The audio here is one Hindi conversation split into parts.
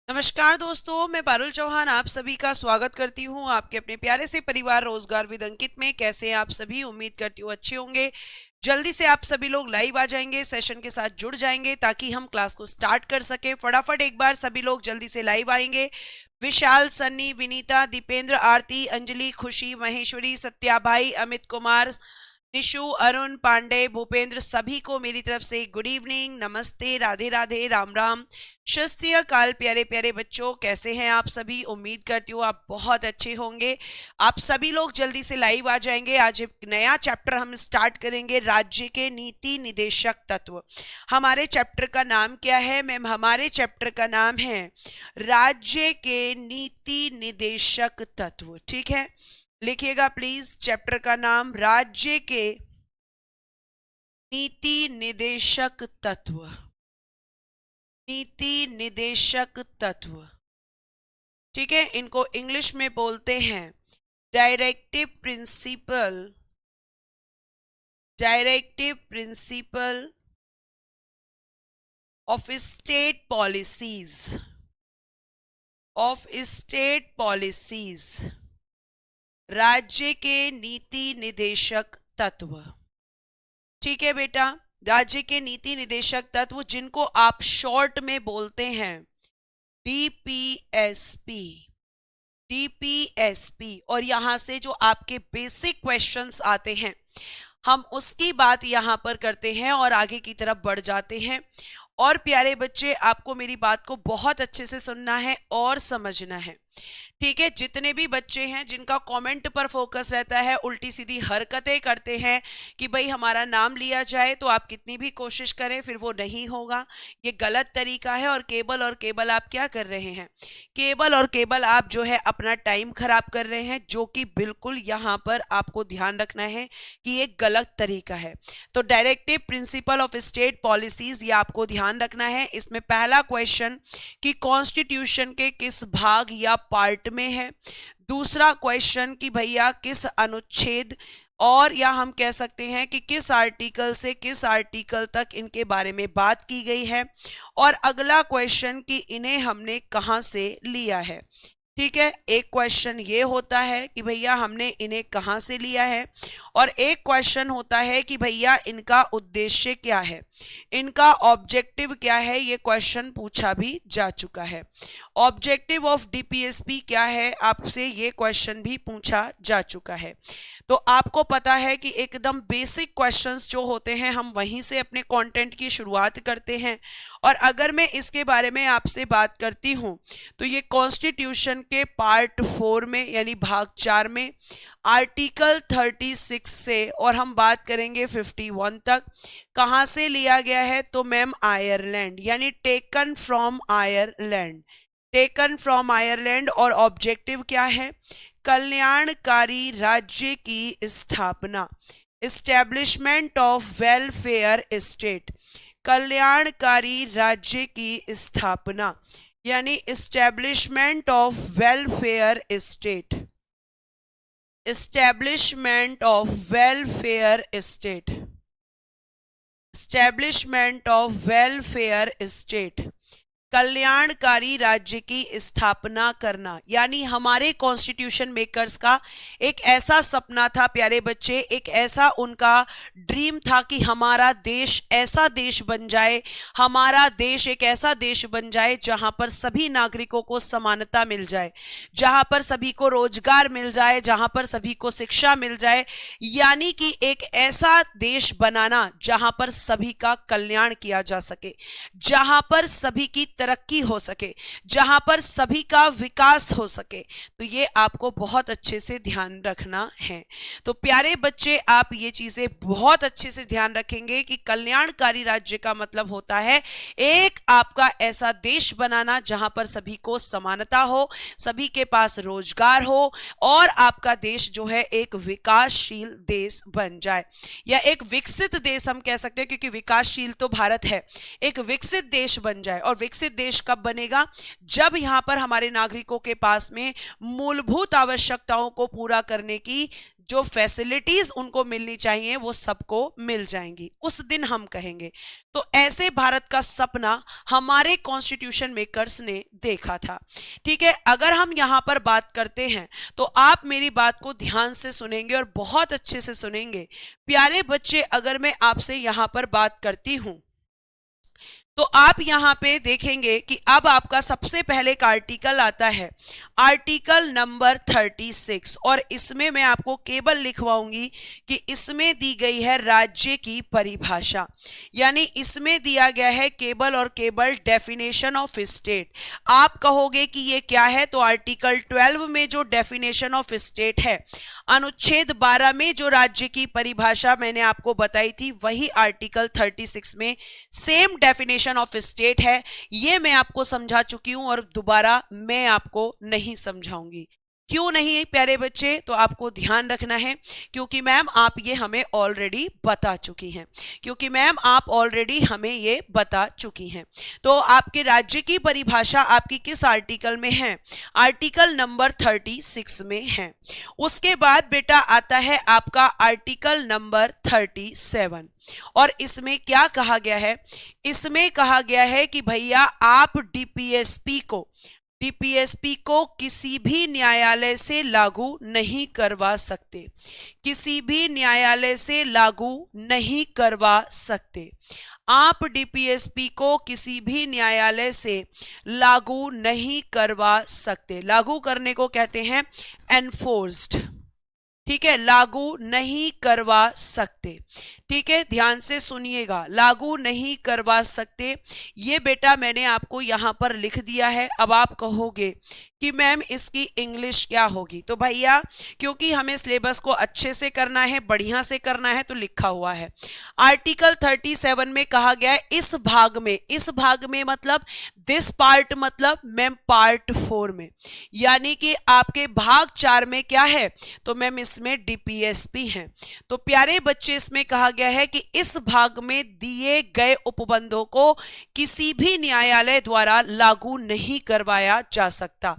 नमस्कार दोस्तों, मैं पारुल चौहान आप सभी का स्वागत करती हूं आपके अपने प्यारे से परिवार रोजगार विद अंकित में। कैसे हैं आप सभी? उम्मीद करती हूँ अच्छे होंगे। जल्दी से आप सभी लोग लाइव आ जाएंगे, सेशन के साथ जुड़ जाएंगे ताकि हम क्लास को स्टार्ट कर सके। फटाफट एक बार सभी लोग जल्दी से लाइव आएंगे। विशाल, सन्नी, विनीता, दीपेंद्र, आरती, अंजलि, खुशी, महेश्वरी, सत्या भाई, अमित कुमार, निशु, अरुण, पांडे, भूपेंद्र, सभी को मेरी तरफ से गुड इवनिंग, नमस्ते, राधे राधे, राम राम, शस्त्रीय काल। प्यारे प्यारे बच्चों, कैसे हैं आप सभी? उम्मीद करती हूँ आप बहुत अच्छे होंगे। आप सभी लोग जल्दी से लाइव आ जाएंगे। आज एक नया चैप्टर हम स्टार्ट करेंगे, राज्य के नीति निदेशक तत्व। हमारे चैप्टर का नाम क्या है मैम? हमारे चैप्टर का नाम है राज्य के नीति निदेशक तत्व। ठीक है, लिखिएगा प्लीज। चैप्टर का नाम राज्य के नीति निदेशक तत्व। नीति निदेशक तत्व, ठीक है। इनको इंग्लिश में बोलते हैं directive principle. Directive principle of state policies. Of state policies, राज्य के नीति निदेशक तत्व। ठीक है बेटा, राज्य के नीति निदेशक तत्व, जिनको आप शॉर्ट में बोलते हैं डीपीएसपी। डीपीएसपी। और यहां से जो आपके बेसिक क्वेश्चंस आते हैं हम उसकी बात यहां पर करते हैं और आगे की तरफ बढ़ जाते हैं। और प्यारे बच्चे, आपको मेरी बात को बहुत अच्छे से सुनना है और समझना है। ठीक है, जितने भी बच्चे हैं जिनका कमेंट पर फोकस रहता है, उल्टी सीधी हरकतें करते हैं कि भाई हमारा नाम लिया जाए, तो आप कितनी भी कोशिश करें फिर वो नहीं होगा। ये गलत तरीका है। और केवल आप क्या कर रहे हैं? केवल आप जो है अपना टाइम खराब कर रहे हैं, जो कि बिल्कुल यहाँ पर आपको ध्यान रखना है कि ये गलत तरीका है। तो directive principle of state policies, ये आपको ध्यान रखना है। इसमें पहला क्वेश्चन कि कॉन्स्टिट्यूशन के किस भाग या पार्ट में है। दूसरा क्वेश्चन कि भैया किस अनुच्छेद, और या हम कह सकते हैं कि किस आर्टिकल से किस आर्टिकल तक इनके बारे में बात की गई है। और अगला क्वेश्चन कि इन्हें हमने कहां से लिया है। ठीक है, एक क्वेश्चन ये होता है कि भैया हमने इन्हें कहां से लिया है, और एक क्वेश्चन होता है कि भैया इनका उद्देश्य क्या है, इनका ऑब्जेक्टिव क्या है। ये क्वेश्चन पूछा भी जा चुका है। ऑब्जेक्टिव ऑफ डीपीएसपी क्या है, आपसे ये क्वेश्चन भी पूछा जा चुका है। तो आपको पता है कि एकदम बेसिक क्वेश्चंस जो होते हैं हम वहीं से अपने कंटेंट की शुरुआत करते हैं। और अगर मैं इसके बारे में आपसे बात करती हूं तो ये कॉन्स्टिट्यूशन के पार्ट 4 में यानी भाग 4 में आर्टिकल 36 से, और हम बात करेंगे 51 तक, कहां से लिया गया है? तो मैम आयरलैंड, यानी taken from Ireland. Taken from Ireland. और ऑब्जेक्टिव क्या है? कल्याणकारी राज्य की स्थापना। Establishment of welfare state. कल्याणकारी राज्य की स्थापना यानी establishment of welfare state. Establishment of welfare state. Establishment of welfare state, कल्याणकारी राज्य की स्थापना करना। यानी हमारे कॉन्स्टिट्यूशन मेकर्स का एक ऐसा सपना था प्यारे बच्चे, एक ऐसा उनका ड्रीम था कि हमारा देश ऐसा देश बन जाए, हमारा देश एक ऐसा देश बन जाए जहां पर सभी नागरिकों को समानता मिल जाए, जहां पर सभी को रोजगार मिल जाए, जहां पर सभी को शिक्षा मिल जाए। यानी कि एक ऐसा देश बनाना जहां पर सभी का कल्याण किया जा सके, जहां पर सभी की तरक्की हो सके, जहां पर सभी का विकास हो सके। तो ये आपको बहुत अच्छे से ध्यान रखना है। तो प्यारे बच्चे, आप ये चीजें बहुत अच्छे से ध्यान रखेंगे कि कल्याणकारी राज्य का मतलब होता है एक आपका ऐसा देश बनाना जहां पर सभी को समानता हो, सभी के पास रोजगार हो, और आपका देश जो है एक विकासशील देश बन जाए, या एक विकसित देश हम कह सकते हैं, क्योंकि विकासशील तो भारत है। एक विकसित देश बन जाए। और विकसित देश कब बनेगा? जब यहां पर हमारे नागरिकों के पास में मूलभूत आवश्यकताओं को पूरा करने की जो फैसिलिटीज उनको मिलनी चाहिए वो सबको मिल जाएंगी, उस दिन हम कहेंगे। तो ऐसे भारत का सपना हमारे कॉन्स्टिट्यूशन मेकर्स ने देखा था। ठीक है, अगर हम यहां पर बात करते हैं तो आप मेरी बात को ध्यान से सुनेंगे और बहुत अच्छे से सुनेंगे। प्यारे बच्चे, अगर मैं आपसे यहां पर बात करती हूं तो आप यहां पे देखेंगे कि अब आपका सबसे पहले एक आर्टिकल आता है, आर्टिकल नंबर 36, और इसमें मैं आपको केवल लिखवाऊंगी कि इसमें दी गई है राज्य की परिभाषा, यानी इसमें दिया गया है केवल और केवल डेफिनेशन ऑफ स्टेट। आप कहोगे कि ये क्या है, तो आर्टिकल 12 में जो डेफिनेशन ऑफ स्टेट है, अनुच्छेद 12 में जो राज्य की परिभाषा मैंने आपको बताई थी, वही आर्टिकल 36 में सेम डेफिनेशन ऑफ स्टेट है। ये मैं आपको समझा चुकी हूं और दोबारा मैं आपको नहीं समझाऊंगी। क्यों नहीं प्यारे बच्चे, तो आपको ध्यान रखना है क्योंकि मैम आप ये हमें ऑलरेडी बता चुकी हैं, क्योंकि मैम आप ऑलरेडी हमें ये बता चुकी हैं। तो आपके राज्य की परिभाषा आपकी किस आर्टिकल में है, आर्टिकल नंबर 36 में है। उसके बाद बेटा आता है आपका आर्टिकल नंबर 37, और इसमें क्या कहा गया है, इसमें कहा गया है कि भैया आप डीपीएसपी को किसी भी न्यायालय से लागू नहीं करवा सकते, किसी भी न्यायालय से लागू नहीं करवा सकते। आप डीपीएसपी को किसी भी न्यायालय से लागू नहीं करवा सकते। लागू करने को कहते हैं एनफोर्स्ड, ठीक है, लागू नहीं करवा सकते। ठीक है, ध्यान से सुनिएगा, लागू नहीं करवा सकते, ये बेटा मैंने आपको यहां पर लिख दिया है। अब आप कहोगे कि मैम इसकी इंग्लिश क्या होगी, तो भैया क्योंकि हमें सिलेबस को अच्छे से करना है, बढ़िया से करना है, तो लिखा हुआ है आर्टिकल 37 में कहा गया है इस भाग में मतलब दिस पार्ट, मतलब मैम पार्ट 4 में, यानी कि आपके भाग 4 में क्या है, तो मैम इसमें डीपीएसपी है। तो प्यारे बच्चे इसमें कहा गया है कि इस भाग में दिए गए उपबंधों को किसी भी न्यायालय द्वारा लागू नहीं करवाया जा सकता।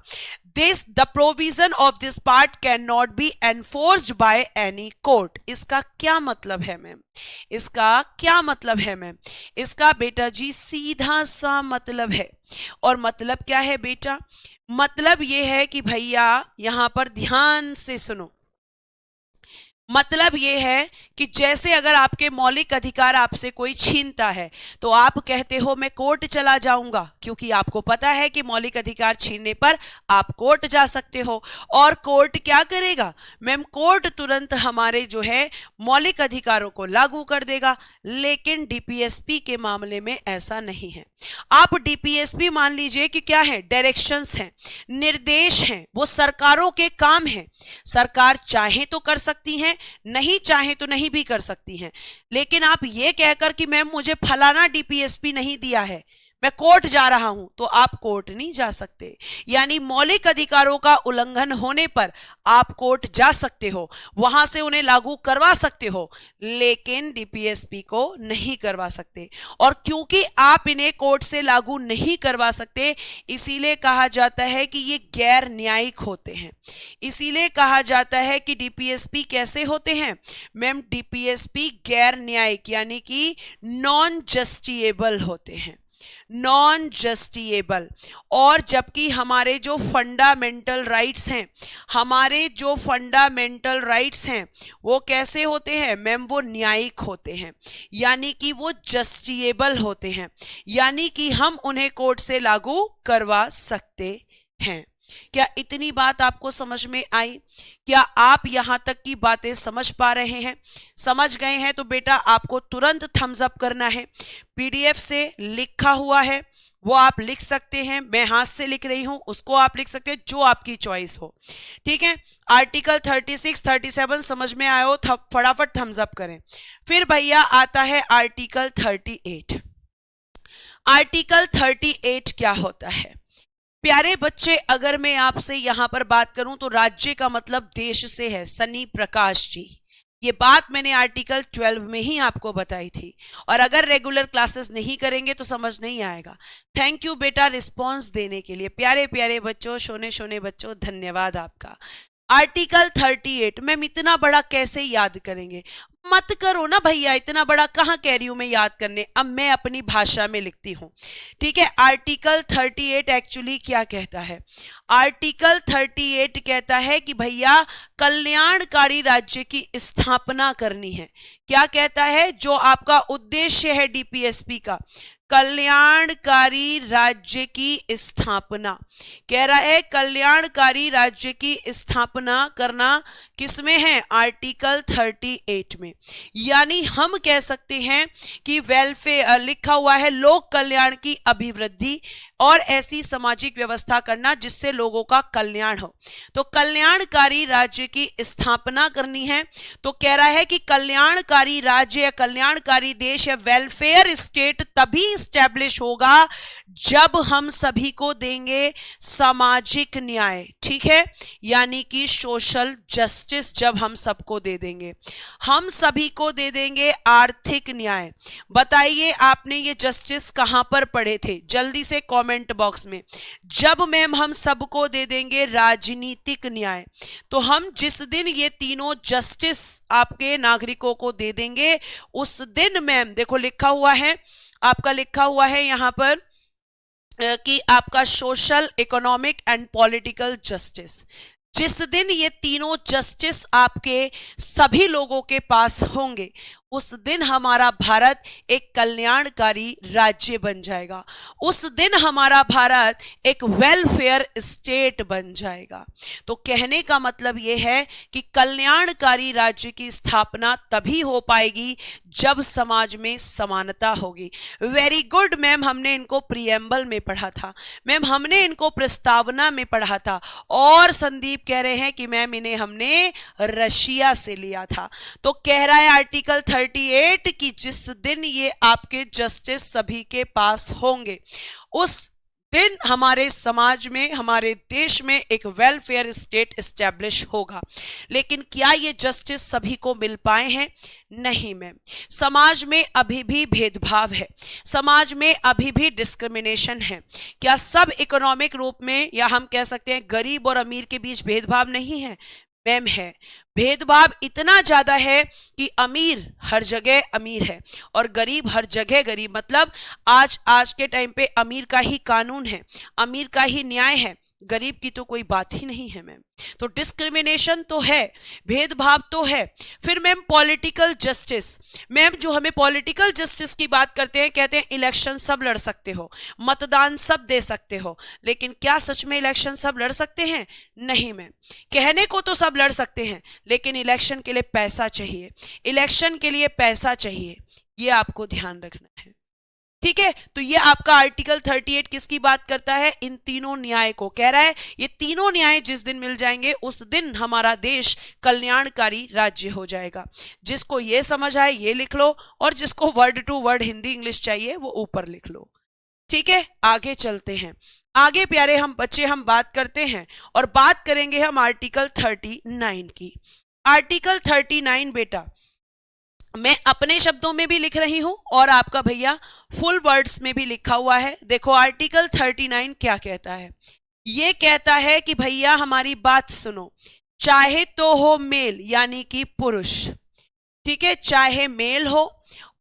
The provision of this part cannot be enforced by any court। इसका क्या मतलब है मैम, इसका क्या मतलब है मैम, इसका बेटा जी सीधा सा मतलब है, और मतलब क्या है बेटा, मतलब ये है कि भैया यहां पर ध्यान से सुनो, मतलब ये है कि जैसे अगर आपके मौलिक अधिकार आपसे कोई छीनता है तो आप कहते हो मैं कोर्ट चला जाऊंगा, क्योंकि आपको पता है कि मौलिक अधिकार छीनने पर आप कोर्ट जा सकते हो, और कोर्ट क्या करेगा मैम, कोर्ट तुरंत हमारे जो है मौलिक अधिकारों को लागू कर देगा। लेकिन डीपीएसपी के मामले में ऐसा नहीं है। आप डीपीएसपी मान लीजिए कि क्या है, डायरेक्शंस हैं, निर्देश हैं, वो सरकारों के काम हैं, सरकार चाहे तो कर सकती है, नहीं चाहे तो नहीं भी कर सकती हैं। लेकिन आप ये कहकर कि मैम मुझे फलाना डीपीएसपी नहीं दिया है, मैं कोर्ट जा रहा हूं, तो आप कोर्ट नहीं जा सकते। यानी मौलिक अधिकारों का उल्लंघन होने पर आप कोर्ट जा सकते हो, वहां से उन्हें लागू करवा सकते हो, लेकिन डीपीएसपी को नहीं करवा सकते। और क्योंकि आप इन्हें कोर्ट से लागू नहीं करवा सकते, इसीलिए कहा जाता है कि ये गैर न्यायिक होते हैं। इसीलिए कहा जाता है कि डीपीएसपी कैसे होते हैं मैम, डीपीएसपी गैर न्यायिक यानी कि नॉन जस्टिएबल होते हैं, नॉन जस्टिएबल। और जबकि हमारे जो फंडामेंटल राइट्स हैं, हमारे जो फंडामेंटल राइट्स हैं वो कैसे होते हैं मैम, वो न्यायिक होते हैं, यानी कि वो जस्टिएबल होते हैं, यानी कि हम उन्हें कोर्ट से लागू करवा सकते हैं। क्या इतनी बात आपको समझ में आई? क्या आप यहां तक की बातें समझ पा रहे हैं? समझ गए हैं तो बेटा आपको तुरंत थम्स अप करना है। पीडीएफ से लिखा हुआ है वो आप लिख सकते हैं, मैं हाथ से लिख रही हूं उसको आप लिख सकते हैं, जो आपकी चॉइस हो। ठीक है, आर्टिकल 36, 37 समझ में आया हो, फटाफट थम्स अप करें। फिर भैया आता है आर्टिकल 38। आर्टिकल 38 क्या होता है प्यारे बच्चे, अगर मैं आपसे यहां पर बात करूं तो राज्य का मतलब देश से है, सनी प्रकाश जी, ये बात मैंने आर्टिकल 12 में ही आपको बताई थी, और अगर रेगुलर क्लासेस नहीं करेंगे तो समझ नहीं आएगा। थैंक यू बेटा रिस्पॉन्स देने के लिए। प्यारे प्यारे बच्चों, शोने शोने बच्चों, धन्यवाद आपका। आर्टिकल 38। मैम इतना बड़ा कैसे याद करेंगे? मत करो ना भैया, इतना बड़ा कहाँ कह रही हूं मैं याद करने। अब मैं अपनी भाषा में लिखती हूं, ठीक है। आर्टिकल 38 एक्चुअली क्या कहता है? आर्टिकल 38 कहता है कि भैया कल्याणकारी राज्य की स्थापना करनी है। क्या कहता है? जो आपका उद्देश्य है डीपीएसपी का, कल्याणकारी राज्य की स्थापना। कह रहा है कल्याणकारी राज्य की स्थापना करना किसमें है? आर्टिकल 38 में। यानी हम कह सकते हैं कि वेलफेयर लिखा हुआ है, लोक कल्याण की अभिवृद्धि और ऐसी सामाजिक व्यवस्था करना जिससे लोगों का कल्याण हो। तो कल्याणकारी राज्य की स्थापना करनी है। तो कह रहा है कि कल्याणकारी राज्य या कल्याणकारी देश या वेलफेयर स्टेट तभी स्टैब्लिश होगा जब हम सभी को देंगे सामाजिक न्याय, ठीक है, यानी कि सोशल जस्टिस। जब हम सबको दे देंगे, हम सभी को दे देंगे आर्थिक न्याय। बताइए आपने ये जस्टिस कहां पर पढ़े थे? जल्दी से कमेंट बॉक्स में। जब मैम हम सबको दे देंगे राजनीतिक न्याय, तो हम जिस दिन ये तीनों जस्टिस आपके नागरिकों को दे देंगे उस दिन मैम देखो लिखा हुआ है, आपका लिखा हुआ है यहां पर कि आपका social, economic and political justice. जिस दिन ये तीनों जस्टिस आपके सभी लोगों के पास होंगे उस दिन हमारा भारत एक कल्याणकारी राज्य बन जाएगा, उस दिन हमारा भारत एक वेलफेयर स्टेट बन जाएगा। तो कहने का मतलब यह है कि कल्याणकारी राज्य की स्थापना तभी हो पाएगी जब समाज में समानता होगी। वेरी गुड मैम, हमने इनको प्रीएम्बल में पढ़ा था, मैम हमने इनको प्रस्तावना में पढ़ा था, और संदीप कह रहे हैं कि मैम इन्हें हमने रशिया से लिया था। तो कह रहा है आर्टिकल 38 कि जिस दिन ये आपके जस्टिस सभी के पास होंगे उस दिन हमारे समाज में, हमारे देश में एक वेलफेयर स्टेट एस्टैब्लिश होगा। लेकिन क्या ये जस्टिस सभी को मिल पाए हैं? नहीं मैम, समाज में अभी भी भेदभाव है, समाज में अभी भी डिस्क्रिमिनेशन है। क्या सब इकोनॉमिक रूप में, या हम कह सकते हैं गरीब और अमीर के बीच भेदभाव नहीं है? मैम है। भेदभाव इतना ज्यादा है कि अमीर हर जगह अमीर है और गरीब हर जगह गरीब। मतलब आज के टाइम पे अमीर का ही कानून है, अमीर का ही न्याय है, गरीब की तो कोई बात ही नहीं है मैम। तो डिस्क्रिमिनेशन तो है, भेदभाव तो है। फिर मैम पॉलिटिकल जस्टिस, मैम जो हमें पॉलिटिकल जस्टिस की बात करते हैं, कहते हैं इलेक्शन सब लड़ सकते हो, मतदान सब दे सकते हो, लेकिन क्या सच में इलेक्शन सब लड़ सकते हैं? नहीं मैम, कहने को तो सब लड़ सकते हैं लेकिन इलेक्शन के लिए पैसा चाहिए, इलेक्शन के लिए पैसा चाहिए, ये आपको ध्यान रखना है, ठीक है। तो ये आपका आर्टिकल 38 किसकी बात करता है? इन तीनों न्याय को। कह रहा है ये तीनों न्याय जिस दिन मिल जाएंगे उस दिन हमारा देश कल्याणकारी राज्य हो जाएगा। जिसको ये समझ आए ये लिख लो, और जिसको word to word Hindi English चाहिए वो ऊपर लिख लो, ठीक है। आगे चलते हैं, आगे प्यारे हम बच्चे हम बात करते हैं, और बात करेंगे हम आर्टिकल 39 की। आर्टिकल 39 बेटा मैं अपने शब्दों में भी लिख रही हूं और आपका भैया फुल वर्ड्स में भी लिखा हुआ है। देखो आर्टिकल 39 क्या कहता है? ये कहता है कि भैया हमारी बात सुनो, चाहे तो हो मेल यानी कि पुरुष, ठीक है, चाहे मेल हो,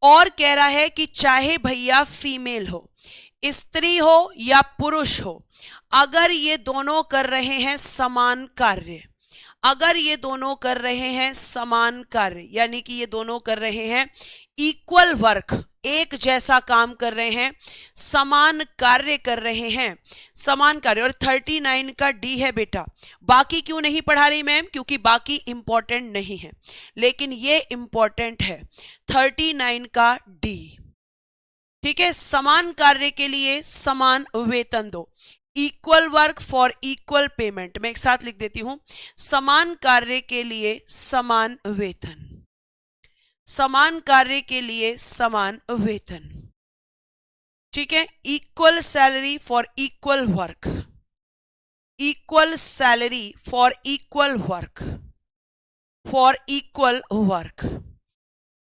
और कह रहा है कि चाहे भैया फीमेल हो, स्त्री हो या पुरुष हो, अगर ये दोनों कर रहे हैं समान कार्य, अगर ये दोनों कर रहे हैं समान कार्य, यानी कि ये दोनों कर रहे हैं इक्वल वर्क, एक जैसा काम कर रहे हैं, समान कार्य कर रहे हैं, समान कार्य। और 39 का डी है बेटा, बाकी क्यों नहीं पढ़ा रही मैम? क्योंकि बाकी इंपॉर्टेंट नहीं है, लेकिन ये इंपॉर्टेंट है, 39 का डी, ठीक है। समान कार्य के लिए समान वेतन दो, equal work for equal payment. मैं एक साथ लिख देती हूं, समान कार्य के लिए समान वेतन, समान कार्य के लिए समान वेतन, ठीक है। Equal salary for equal work, equal salary for equal work, for equal work,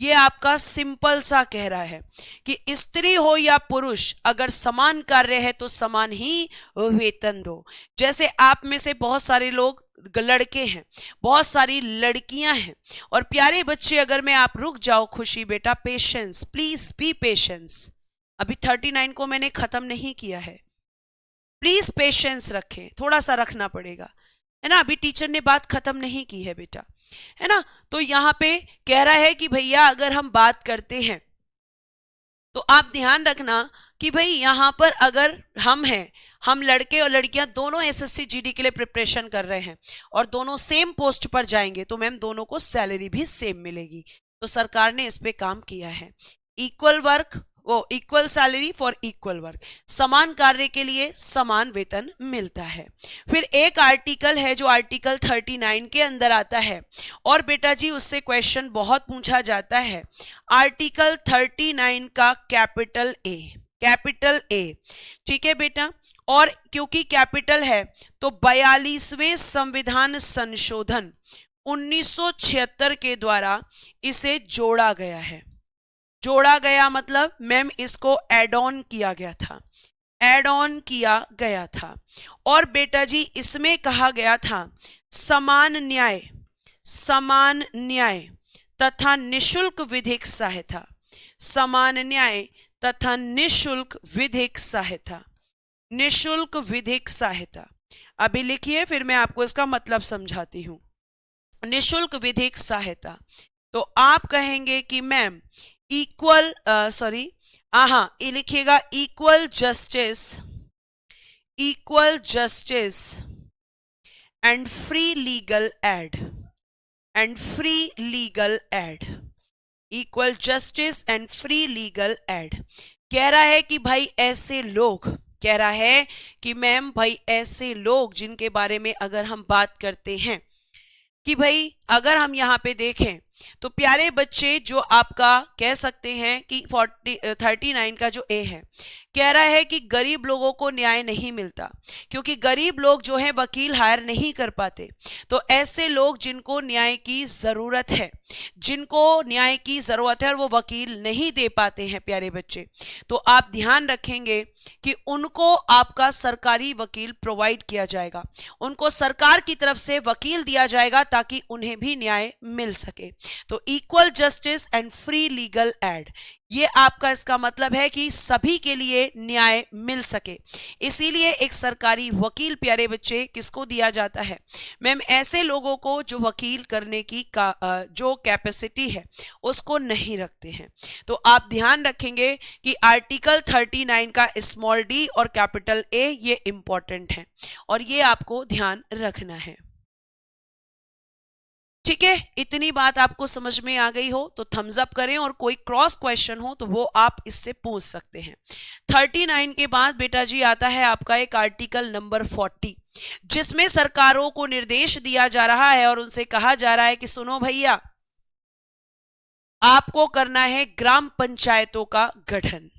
ये आपका सिंपल सा कह रहा है कि स्त्री हो या पुरुष, अगर समान कार्य है तो समान ही वेतन दो। जैसे आप में से बहुत सारे लोग लड़के हैं, बहुत सारी लड़कियां हैं, और प्यारे बच्चे, अगर मैं आप रुक जाओ, खुशी बेटा पेशेंस, प्लीज बी पेशेंस, अभी 39 को मैंने खत्म नहीं किया है, प्लीज पेशेंस रखें, थोड़ा सा रखना पड़ेगा, है ना, अभी टीचर ने बात खत्म नहीं की है बेटा, है ना। तो यहां पे कह रहा है कि भैया अगर हम बात करते हैं तो आप ध्यान रखना कि भाई यहां पर अगर हम लड़के और लड़कियां दोनों एसएससी जीडी के लिए प्रिपरेशन कर रहे हैं और दोनों सेम पोस्ट पर जाएंगे तो मैम दोनों को सैलरी भी सेम मिलेगी। तो सरकार ने इस पे काम किया है। इक्वल वर्क, वो equal salary for equal work, समान कार्य के लिए समान वेतन मिलता है। फिर एक आर्टिकल है जो आर्टिकल 39 के अंदर आता है, और बेटा जी उससे क्वेश्चन बहुत पूछा जाता है। आर्टिकल 39 का कैपिटल ए, ठीक है बेटा, और क्योंकि कैपिटल है तो 42वें संविधान संशोधन 1976 के द्वारा इसे जोड़ा गया है। जोड़ा गया मतलब मैम इसको एड ऑन किया गया था, एड ऑन किया गया था। और बेटा जी इसमें कहा गया था समान न्याय तथा निशुल्क विधिक सहायता, समान न्याय तथा निशुल्क विधिक सहायता, निशुल्क विधिक सहायता। अभी लिखिए फिर मैं आपको इसका मतलब समझाती हूं। निशुल्क विधिक सहायता, तो आप कहेंगे कि मैम इक्वल ये लिखिएगा equal justice and free legal aid, equal justice and free legal aid. कह रहा है कि भाई ऐसे लोग, कह रहा है कि मैम भाई ऐसे लोग जिनके बारे में अगर हम बात करते हैं कि भाई अगर हम यहाँ पे देखें तो प्यारे बच्चे जो आपका कह सकते हैं कि 39 का जो ए है, कह रहा है कि गरीब लोगों को न्याय नहीं मिलता क्योंकि गरीब लोग जो है वकील हायर नहीं कर पाते। तो ऐसे लोग जिनको न्याय की जरूरत है, और वो वकील नहीं दे पाते हैं प्यारे बच्चे, तो आप ध्यान रखेंगे कि उनको आपका सरकारी वकील प्रोवाइड किया जाएगा, उनको सरकार की तरफ से वकील दिया जाएगा ताकि उन्हें भी न्याय मिल सके। तो equal justice and free legal aid, ये आपका इसका मतलब है कि सभी के लिए न्याय मिल सके। इसीलिए एक सरकारी वकील प्यारे बच्चे किसको दिया जाता है? मैम ऐसे लोगों को जो वकील करने की जो कैपेसिटी है उसको नहीं रखते हैं। तो आप ध्यान रखेंगे कि आर्टिकल 39 का स्मॉल डी और कैपिटल ए ये इंपॉर्टेंट है और ये आपको ध्यान रखना है। ठीक है, इतनी बात आपको समझ में आ गई हो तो थम्स अप करें, और कोई क्रॉस क्वेश्चन हो तो वो आप इससे पूछ सकते हैं। 39 के बाद बेटा जी आता है आपका एक आर्टिकल नंबर 40, जिसमें सरकारों को निर्देश दिया जा रहा है और उनसे कहा जा रहा है कि सुनो भैया, आपको करना है ग्राम पंचायतों का गठन।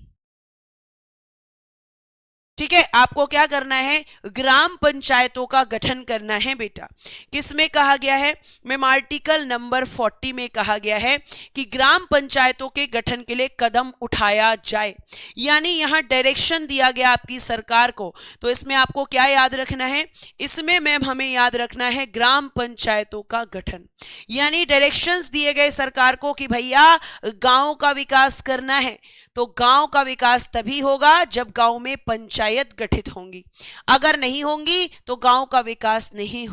ठीक है, आपको क्या करना है? ग्राम पंचायतों का गठन करना है बेटा। किसमें कहा गया है? मैम आर्टिकल नंबर 40 में कहा गया है कि ग्राम पंचायतों के गठन के लिए कदम उठाया जाए, यानी यहां डायरेक्शन दिया गया आपकी सरकार को। तो इसमें आपको क्या याद रखना है? इसमें मैम हमें याद रखना है ग्राम पंचायतों का गठन, यानी डायरेक्शंस दिए गए सरकार को कि भैया गांव का विकास करना है। तो गांव का विकास तभी होगा जब गांव में पंचायत गठित होंगी, अगर नहीं होंगी तो गांव का विकास नहीं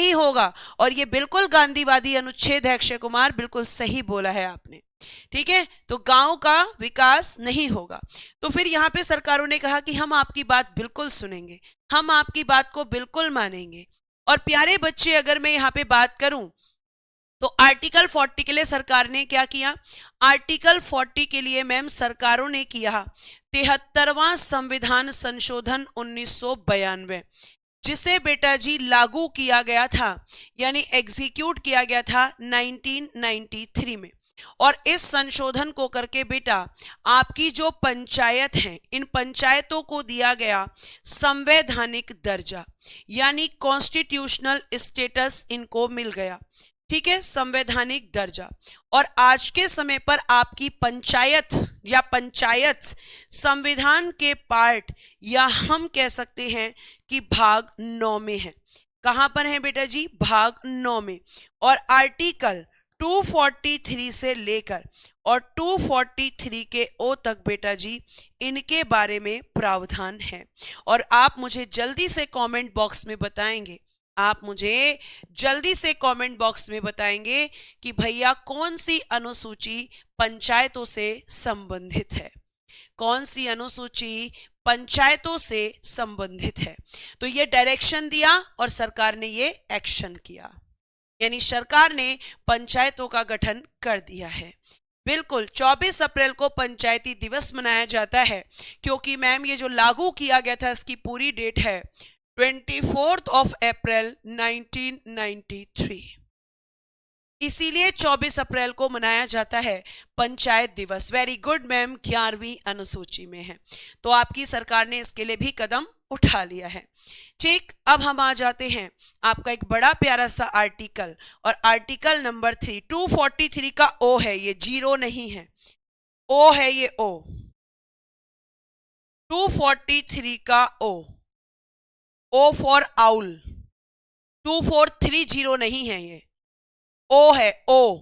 होगा। और ये बिल्कुल गांधीवादी अनुच्छेद है अक्षय कुमार, बिल्कुल सही बोला है आपने। ठीक है, तो गांव का विकास नहीं होगा। तो फिर यहां पे सरकारों ने कहा कि हम आपकी बात बिल्कुल सुनेंगे, हम आपकी बात को बिल्कुल मानेंगे। और प्यारे बच्चे अगर मैं यहां पे बात करूं तो आर्टिकल 40 के लिए सरकार ने क्या किया? आर्टिकल 40 के लिए मैम सरकारों ने किया 73वां संविधान संशोधन 1992, जिसे बेटा जी लागू किया गया था, यानी एग्जीक्यूट किया गया था 1993 में। और इस संशोधन को करके बेटा आपकी जो पंचायत है, इन पंचायतों को दिया गया संवैधानिक दर्जा, यानी कॉन्स्टिट्यूशनल स्टेटस इनको मिल गया। ठीक है, संवैधानिक दर्जा। और आज के समय पर आपकी पंचायत या पंचायत संविधान के पार्ट या हम कह सकते हैं कि भाग 9 में है। कहां पर है बेटा जी? भाग 9 में। और आर्टिकल 243 से लेकर और 243 के ओ तक बेटा जी इनके बारे में प्रावधान है। और आप मुझे जल्दी से कमेंट बॉक्स में बताएंगे, आप मुझे जल्दी से कमेंट बॉक्स में बताएंगे कि भैया कौन सी अनुसूची पंचायतों से संबंधित है, कौन सी अनुसूची पंचायतों से संबंधित है। तो ये डायरेक्शन दिया और सरकार ने ये एक्शन किया, यानी सरकार ने पंचायतों का गठन कर दिया है। बिल्कुल 24 अप्रैल को पंचायती दिवस मनाया जाता है, क्योंकि मैम ये जो लागू किया गया था इसकी पूरी डेट है 24 अप्रैल 1993, इसीलिए 24 अप्रैल को मनाया जाता है पंचायत दिवस। वेरी गुड मैम, 11वीं अनुसूची में है, तो आपकी सरकार ने इसके लिए भी कदम उठा लिया है। ठीक, अब हम आ जाते हैं आपका एक बड़ा प्यारा सा आर्टिकल, और आर्टिकल नंबर 3 243 का ओ है, ये 0 नहीं है, ओ है ये ओ, 243 का ओ फॉर आउल, 2430 नहीं है, ये ओ है, ओ,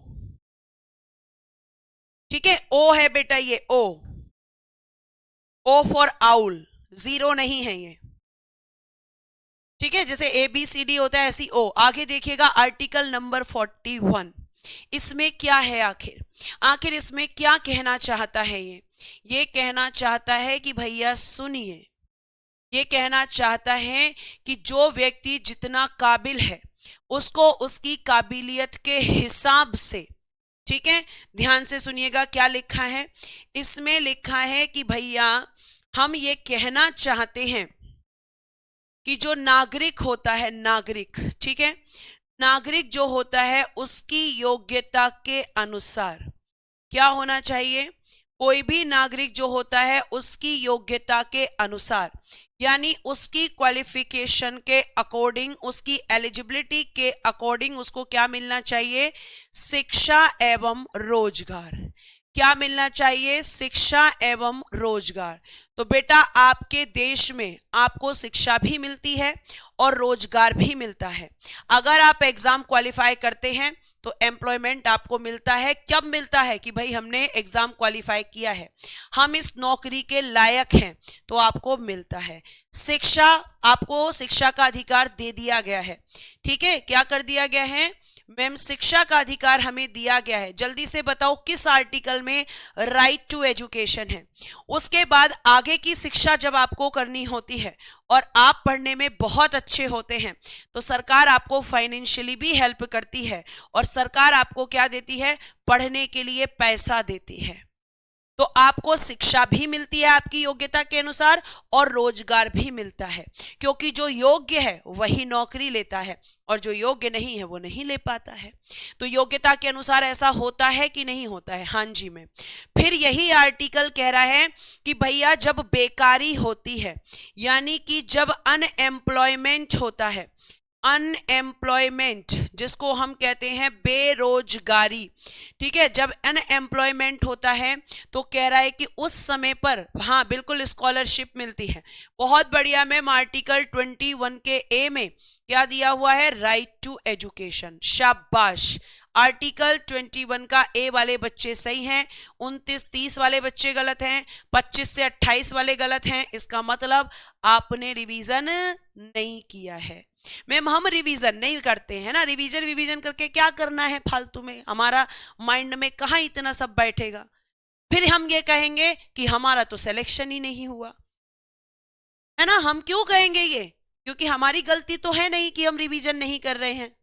ठीक है, ओ है बेटा ये ओ फॉर आउल, 0 नहीं है ये, ठीक है, जैसे ABCD होता है ऐसी ओ। आगे देखिएगा आर्टिकल नंबर 41, इसमें क्या है आखिर इसमें क्या कहना चाहता है ये कहना चाहता है कि भैया सुनिए, ये कहना चाहता है कि जो व्यक्ति जितना काबिल है उसको उसकी काबिलियत के हिसाब से, ठीक है, ध्यान से सुनिएगा क्या लिखा है इसमें। लिखा है कि भैया हम ये कहना चाहते हैं कि जो नागरिक होता है, नागरिक, ठीक है, नागरिक जो होता है उसकी योग्यता के अनुसार क्या होना चाहिए? कोई भी नागरिक जो होता है उसकी योग्यता के अनुसार, यानी उसकी क्वालिफिकेशन के अकॉर्डिंग, उसकी एलिजिबिलिटी के अकॉर्डिंग उसको क्या मिलना चाहिए? शिक्षा एवं रोजगार। क्या मिलना चाहिए? शिक्षा एवं रोजगार। तो बेटा आपके देश में आपको शिक्षा भी मिलती है और रोजगार भी मिलता है। अगर आप एग्जाम क्वालिफाई करते हैं तो एम्प्लॉयमेंट आपको मिलता है। कब मिलता है? कि भाई हमने एग्जाम क्वालिफाई किया है, हम इस नौकरी के लायक हैं, तो आपको मिलता है। शिक्षा, आपको शिक्षा का अधिकार दे दिया गया है, ठीक है, क्या कर दिया गया है मैम? शिक्षा का अधिकार हमें दिया गया है। जल्दी से बताओ किस आर्टिकल में राइट टू एजुकेशन है। उसके बाद आगे की शिक्षा जब आपको करनी होती है और आप पढ़ने में बहुत अच्छे होते हैं तो सरकार आपको फाइनेंशियली भी हेल्प करती है और सरकार आपको क्या देती है? पढ़ने के लिए पैसा देती है। तो आपको शिक्षा भी मिलती है आपकी योग्यता के अनुसार और रोजगार भी मिलता है, क्योंकि जो योग्य है वही नौकरी लेता है और जो योग्य नहीं है वो नहीं ले पाता है। तो योग्यता के अनुसार ऐसा होता है कि नहीं होता है? हाँ जी मैम। फिर यही आर्टिकल कह रहा है कि भैया जब बेकारी होती है, यानी कि जब अनएम्प्लॉयमेंट होता है, अनएम्प्लॉयमेंट जिसको हम कहते हैं बेरोजगारी, ठीक है, जब अनएम्प्लॉयमेंट होता है तो कह रहा है कि उस समय पर, हाँ बिल्कुल, स्कॉलरशिप मिलती है। बहुत बढ़िया मैम। आर्टिकल 21 के ए में क्या दिया हुआ है? Right to education. शाबाश। आर्टिकल 21 का ए वाले बच्चे सही हैं, 29-30 वाले बच्चे गलत हैं, 25 से 28 वाले गलत हैं। इसका मतलब आपने रिवीजन नहीं किया है। मैम हम रिवीजन नहीं करते हैं ना, रिवीजन करके क्या करना है फालतू में, हमारा माइंड में कहाँ इतना सब बैठेगा। फिर हम ये कहेंगे कि हमारा तो सिलेक्शन ही नहीं हुआ है ना। हम क्यों कहेंगे ये? क्योंकि हमारी गलती तो है नहीं कि हम रिवीजन नहीं कर रहे हैं।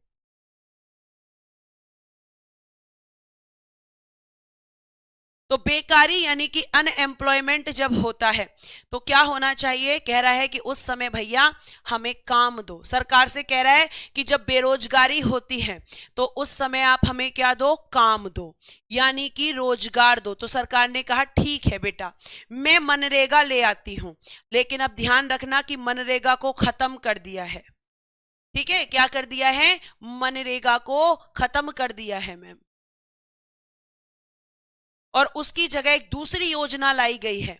तो बेकारी यानी कि अनएम्प्लॉयमेंट जब होता है तो क्या होना चाहिए? कह रहा है कि उस समय भैया हमें काम दो। सरकार से कह रहा है कि जब बेरोजगारी होती है तो उस समय आप हमें क्या दो? काम दो, यानी कि रोजगार दो। तो सरकार ने कहा ठीक है बेटा, मैं मनरेगा ले आती हूं, लेकिन अब ध्यान रखना कि मनरेगा को खत्म कर दिया है। ठीक है, क्या कर दिया है, मनरेगा को खत्म कर दिया है मैम, और उसकी जगह एक दूसरी योजना लाई गई है।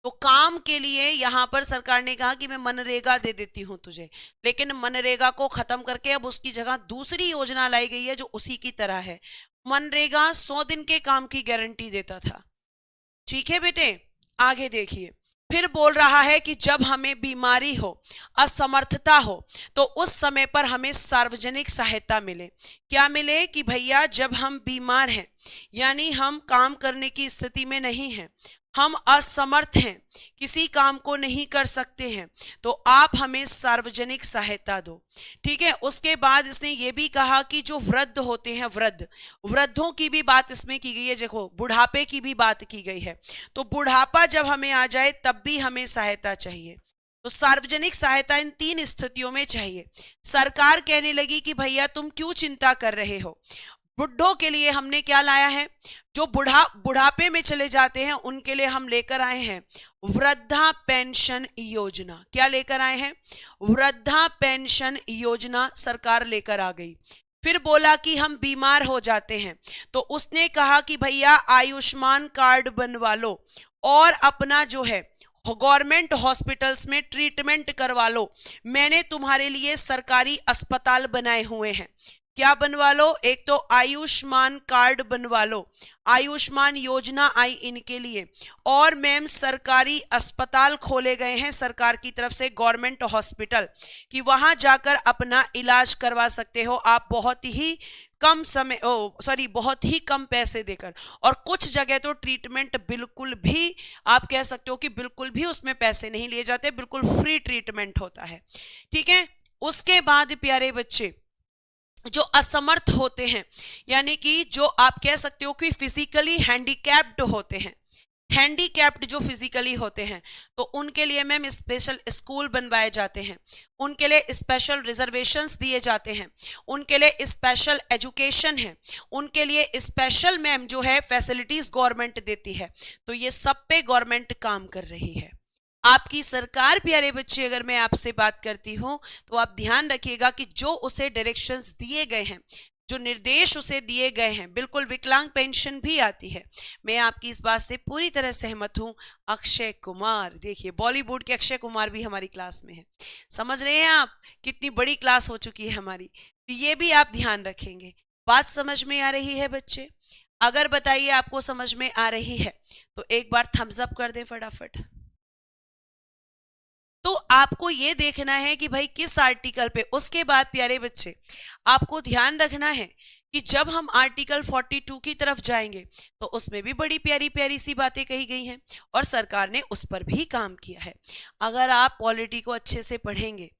तो काम के लिए यहां पर सरकार ने कहा कि मैं मनरेगा दे देती हूं तुझे, लेकिन मनरेगा को खत्म करके अब उसकी जगह दूसरी योजना लाई गई है जो उसी की तरह है। मनरेगा 100 दिन के काम की गारंटी देता था। ठीक है बेटे, आगे देखिए, फिर बोल रहा है कि जब हमें बीमारी हो, असमर्थता हो, तो उस समय पर हमें सार्वजनिक सहायता मिले। क्या मिले कि भैया जब हम बीमार हैं, यानी हम काम करने की स्थिति में नहीं हैं, हम असमर्थ हैं, किसी काम को नहीं कर सकते हैं, तो आप हमें सार्वजनिक सहायता दो। ठीक है, उसके बाद इसने ये भी कहा कि जो वृद्ध होते हैं, वृद्धों की भी बात इसमें की गई है। देखो, बुढ़ापे की भी बात की गई है, तो बुढ़ापा जब हमें आ जाए तब भी हमें सहायता चाहिए। तो सार्वजनिक सहायता इन 3 स्थितियों में चाहिए। सरकार कहने लगी कि भैया तुम क्यों चिंता कर रहे हो, बुढ़ों के लिए हमने क्या लाया है, जो बुढ़ापे में चले जाते हैं उनके लिए हम लेकर आए हैं वृद्धा पेंशन योजना। क्या लेकर आए हैं, वृद्धा पेंशन योजना सरकार लेकर आ गई। फिर बोला कि हम बीमार हो जाते हैं, तो उसने कहा कि भैया आयुष्मान कार्ड बनवा लो और अपना जो है गवर्नमेंट हॉस्पिटल्स में ट्रीटमेंट करवा लो। मैंने तुम्हारे लिए सरकारी अस्पताल बनाए हुए हैं। क्या बनवा लो, एक तो आयुष्मान कार्ड बनवा लो, आयुष्मान योजना आई इनके लिए, और मैम सरकारी अस्पताल खोले गए हैं सरकार की तरफ से, गवर्नमेंट हॉस्पिटल, कि वहां जाकर अपना इलाज करवा सकते हो आप बहुत ही कम समय बहुत ही कम पैसे देकर। और कुछ जगह तो ट्रीटमेंट बिल्कुल भी, आप कह सकते हो कि बिल्कुल भी उसमें पैसे नहीं लिए जाते, बिल्कुल फ्री ट्रीटमेंट होता है। ठीक है, उसके बाद प्यारे बच्चे, जो असमर्थ होते हैं, यानी कि जो आप कह सकते हो कि फिजिकली हैंडीकैप्ड होते हैं, हैंडीकैप्ड जो फिजिकली होते हैं, तो उनके लिए मैम स्पेशल स्कूल बनवाए जाते हैं, उनके लिए स्पेशल रिजर्वेशंस दिए जाते हैं, उनके लिए स्पेशल एजुकेशन है, उनके लिए स्पेशल मैम जो है फैसिलिटीज गवर्नमेंट देती है। तो ये सब पे गवर्नमेंट काम कर रही है। आपकी सरकार, प्यारे बच्चे, अगर मैं आपसे बात करती हूं तो आप ध्यान रखिएगा कि जो उसे डायरेक्शंस दिए गए हैं, जो निर्देश उसे दिए गए हैं, बिल्कुल विकलांग पेंशन भी आती है। मैं आपकी इस बात से पूरी तरह सहमत हूं। अक्षय कुमार, देखिए बॉलीवुड के अक्षय कुमार भी हमारी क्लास में है। समझ रहे हैं आप कितनी बड़ी क्लास हो चुकी है हमारी, तो ये भी आप ध्यान रखेंगे। बात समझ में आ रही है बच्चे? अगर बताइए आपको समझ में आ रही है तो एक बार थम्स अप कर दें फटाफट। तो आपको ये देखना है कि भाई किस आर्टिकल पे। उसके बाद प्यारे बच्चे आपको ध्यान रखना है कि जब हम आर्टिकल 42 की तरफ जाएंगे तो उसमें भी बड़ी प्यारी प्यारी सी बातें कही गई हैं और सरकार ने उस पर भी काम किया है। अगर आप पॉलिटी को अच्छे से पढ़ेंगे,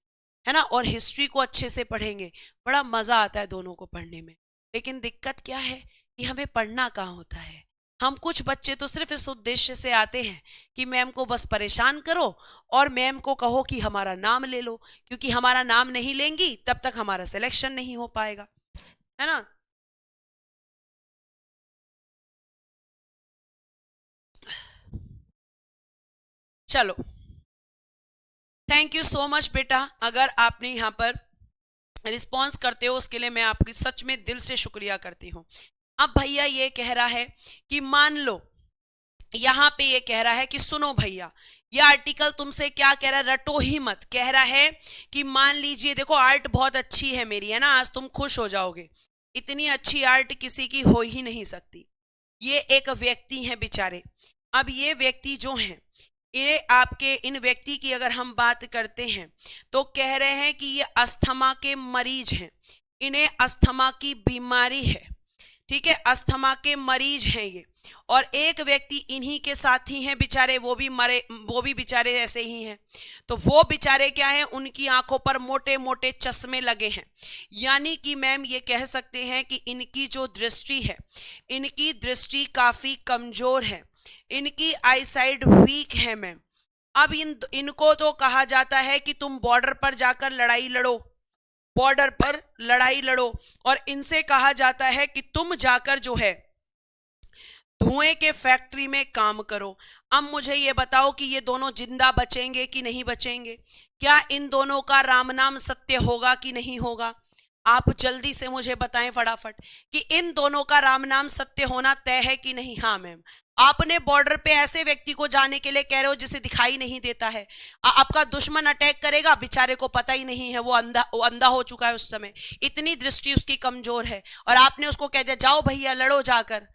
है ना, और हिस्ट्री को अच्छे से पढ़ेंगे, बड़ा मजा आता है दोनों को पढ़ने में। लेकिन दिक्कत क्या है कि हमें पढ़ना कहाँ होता है। हम कुछ बच्चे तो सिर्फ इस उद्देश्य से आते हैं कि मैम को बस परेशान करो और मैम को कहो कि हमारा नाम ले लो, क्योंकि हमारा नाम नहीं लेंगी तब तक हमारा सिलेक्शन नहीं हो पाएगा, है ना। चलो, थैंक यू सो मच बेटा। अगर आपने यहाँ पर रिस्पॉन्स करते हो उसके लिए मैं आपकी सच में दिल से शुक्रिया करती हूँ। अब भैया ये कह रहा है कि मान लो, यहां पे ये कह रहा है कि सुनो भैया, ये आर्टिकल तुमसे क्या कह रहा है, रटो ही मत। कह रहा है कि मान लीजिए, देखो आर्ट बहुत अच्छी है मेरी, है ना, आज तुम खुश हो जाओगे, इतनी अच्छी आर्ट किसी की हो ही नहीं सकती। ये एक व्यक्ति है बेचारे। अब ये व्यक्ति जो हैं, ये आपके इन व्यक्ति की अगर हम बात करते हैं तो कह रहे हैं कि ये अस्थमा के मरीज हैं, इन्हें अस्थमा की बीमारी है। ठीक है, अस्थमा के मरीज हैं ये, और एक व्यक्ति इन्हीं के साथ ही हैं बेचारे, वो भी बेचारे ऐसे ही हैं। तो वो बेचारे क्या हैं, उनकी आंखों पर मोटे मोटे चश्मे लगे हैं, यानी कि मैम ये कह सकते हैं कि इनकी जो दृष्टि है, इनकी दृष्टि काफी कमजोर है, इनकी आईसाइट वीक है मैम। अब इनको तो कहा जाता है कि तुम बॉर्डर पर जाकर लड़ाई लड़ो, बॉर्डर पर लड़ाई लड़ो, और इनसे कहा जाता है कि तुम जाकर जो है धुएं के फैक्ट्री में काम करो। अब मुझे ये बताओ कि ये दोनों जिंदा बचेंगे कि नहीं बचेंगे? क्या इन दोनों का राम नाम सत्य होगा कि नहीं होगा? आप जल्दी से मुझे बताएं फटाफट कि इन दोनों का राम नाम सत्य होना तय है कि नहीं? हाँ मैम। आपने बॉर्डर पे ऐसे व्यक्ति को जाने के लिए कह रहे हो जिसे दिखाई नहीं देता है, आपका दुश्मन अटैक करेगा, बेचारे को पता ही नहीं है, वो अंधा हो चुका है उस समय, इतनी दृष्टि उसकी कमजोर है, और आपने उसको कह दिया जाओ भैया लड़ो जाकर,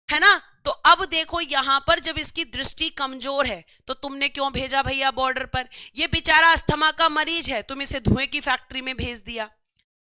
है ना? तो अब देखो यहां पर जब इसकी दृष्टि कमजोर है तो तुमने क्यों भेजा भैया बॉर्डर पर? ये बेचारा अस्थमा का मरीज है, तुम इसे धुएं की फैक्ट्री में भेज दिया,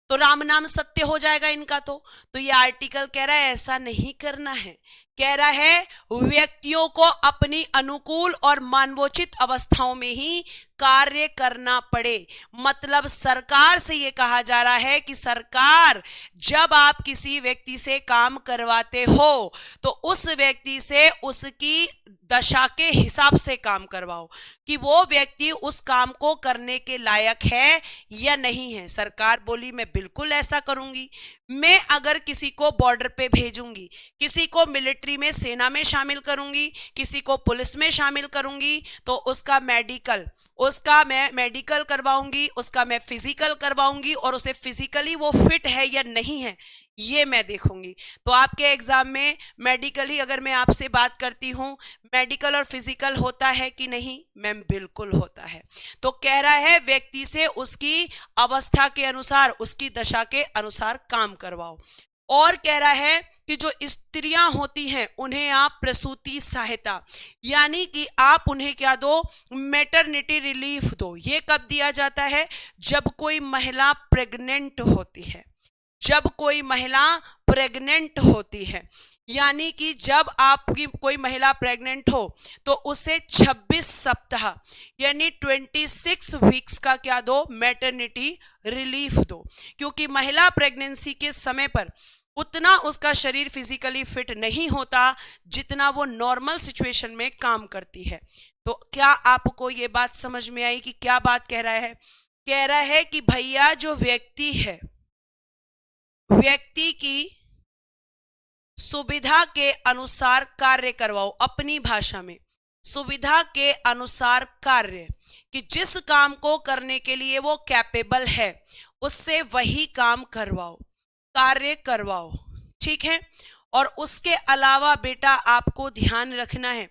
तो राम नाम सत्य हो जाएगा इनका। तो ये आर्टिकल कह रहा है ऐसा नहीं करना है, कह रहा है व्यक्तियों को अपनी अनुकूल और मानवोचित अवस्थाओं में ही कार्य करना पड़े। मतलब सरकार से यह कहा जा रहा है कि सरकार जब आप किसी व्यक्ति से काम करवाते हो तो उस व्यक्ति से उसकी दशा के हिसाब से काम करवाओ कि वो व्यक्ति उस काम को करने के लायक है या नहीं है। सरकार बोली मैं बिल्कुल ऐसा करूंगी। मैं अगर किसी को बॉर्डर पे भेजूंगी, किसी को मिलिट्री में सेना में शामिल करूंगी, किसी को पुलिस में शामिल करूंगी, तो उसका मैं मेडिकल करवाऊंगी, उसका मैं फिजिकल करवाऊंगी, और उसे फिजिकली वो फिट है या नहीं है ये मैं देखूंगी। तो आपके एग्जाम में मेडिकली अगर मैं आपसे बात करती हूं, मेडिकल और फिजिकल होता है कि नहीं? मैम बिल्कुल होता है। तो कह रहा है व्यक्ति से उसकी अवस्था के अनुसार, उसकी दशा के अनुसार काम करवाओ। और कह रहा है कि जो स्त्रियां होती हैं उन्हें आप प्रसूति सहायता, यानी कि आप उन्हें क्या दो? मैटरनिटी रिलीफ दो। ये कब दिया जाता है? जब कोई महिला प्रेग्नेंट होती है, जब कोई महिला प्रेग्नेंट होती है, यानी कि जब आपकी कोई महिला प्रेग्नेंट हो तो उसे 26 सप्ताह यानी 26 वीक्स का क्या दो? मैटरनिटी रिलीफ दो। क्योंकि महिला प्रेगनेंसी के समय पर उतना उसका शरीर फिजिकली फिट नहीं होता जितना वो नॉर्मल सिचुएशन में काम करती है। तो क्या आपको ये बात समझ में आई कि क्या बात कह रहा है? कह रहा है कि भैया जो व्यक्ति है, व्यक्ति की सुविधा के अनुसार कार्य करवाओ। अपनी भाषा में सुविधा के अनुसार कार्य, कि जिस काम को करने के लिए वो कैपेबल है उससे वही काम करवाओ, कार्य करवाओ, ठीक है? और उसके अलावा बेटा आपको ध्यान रखना है,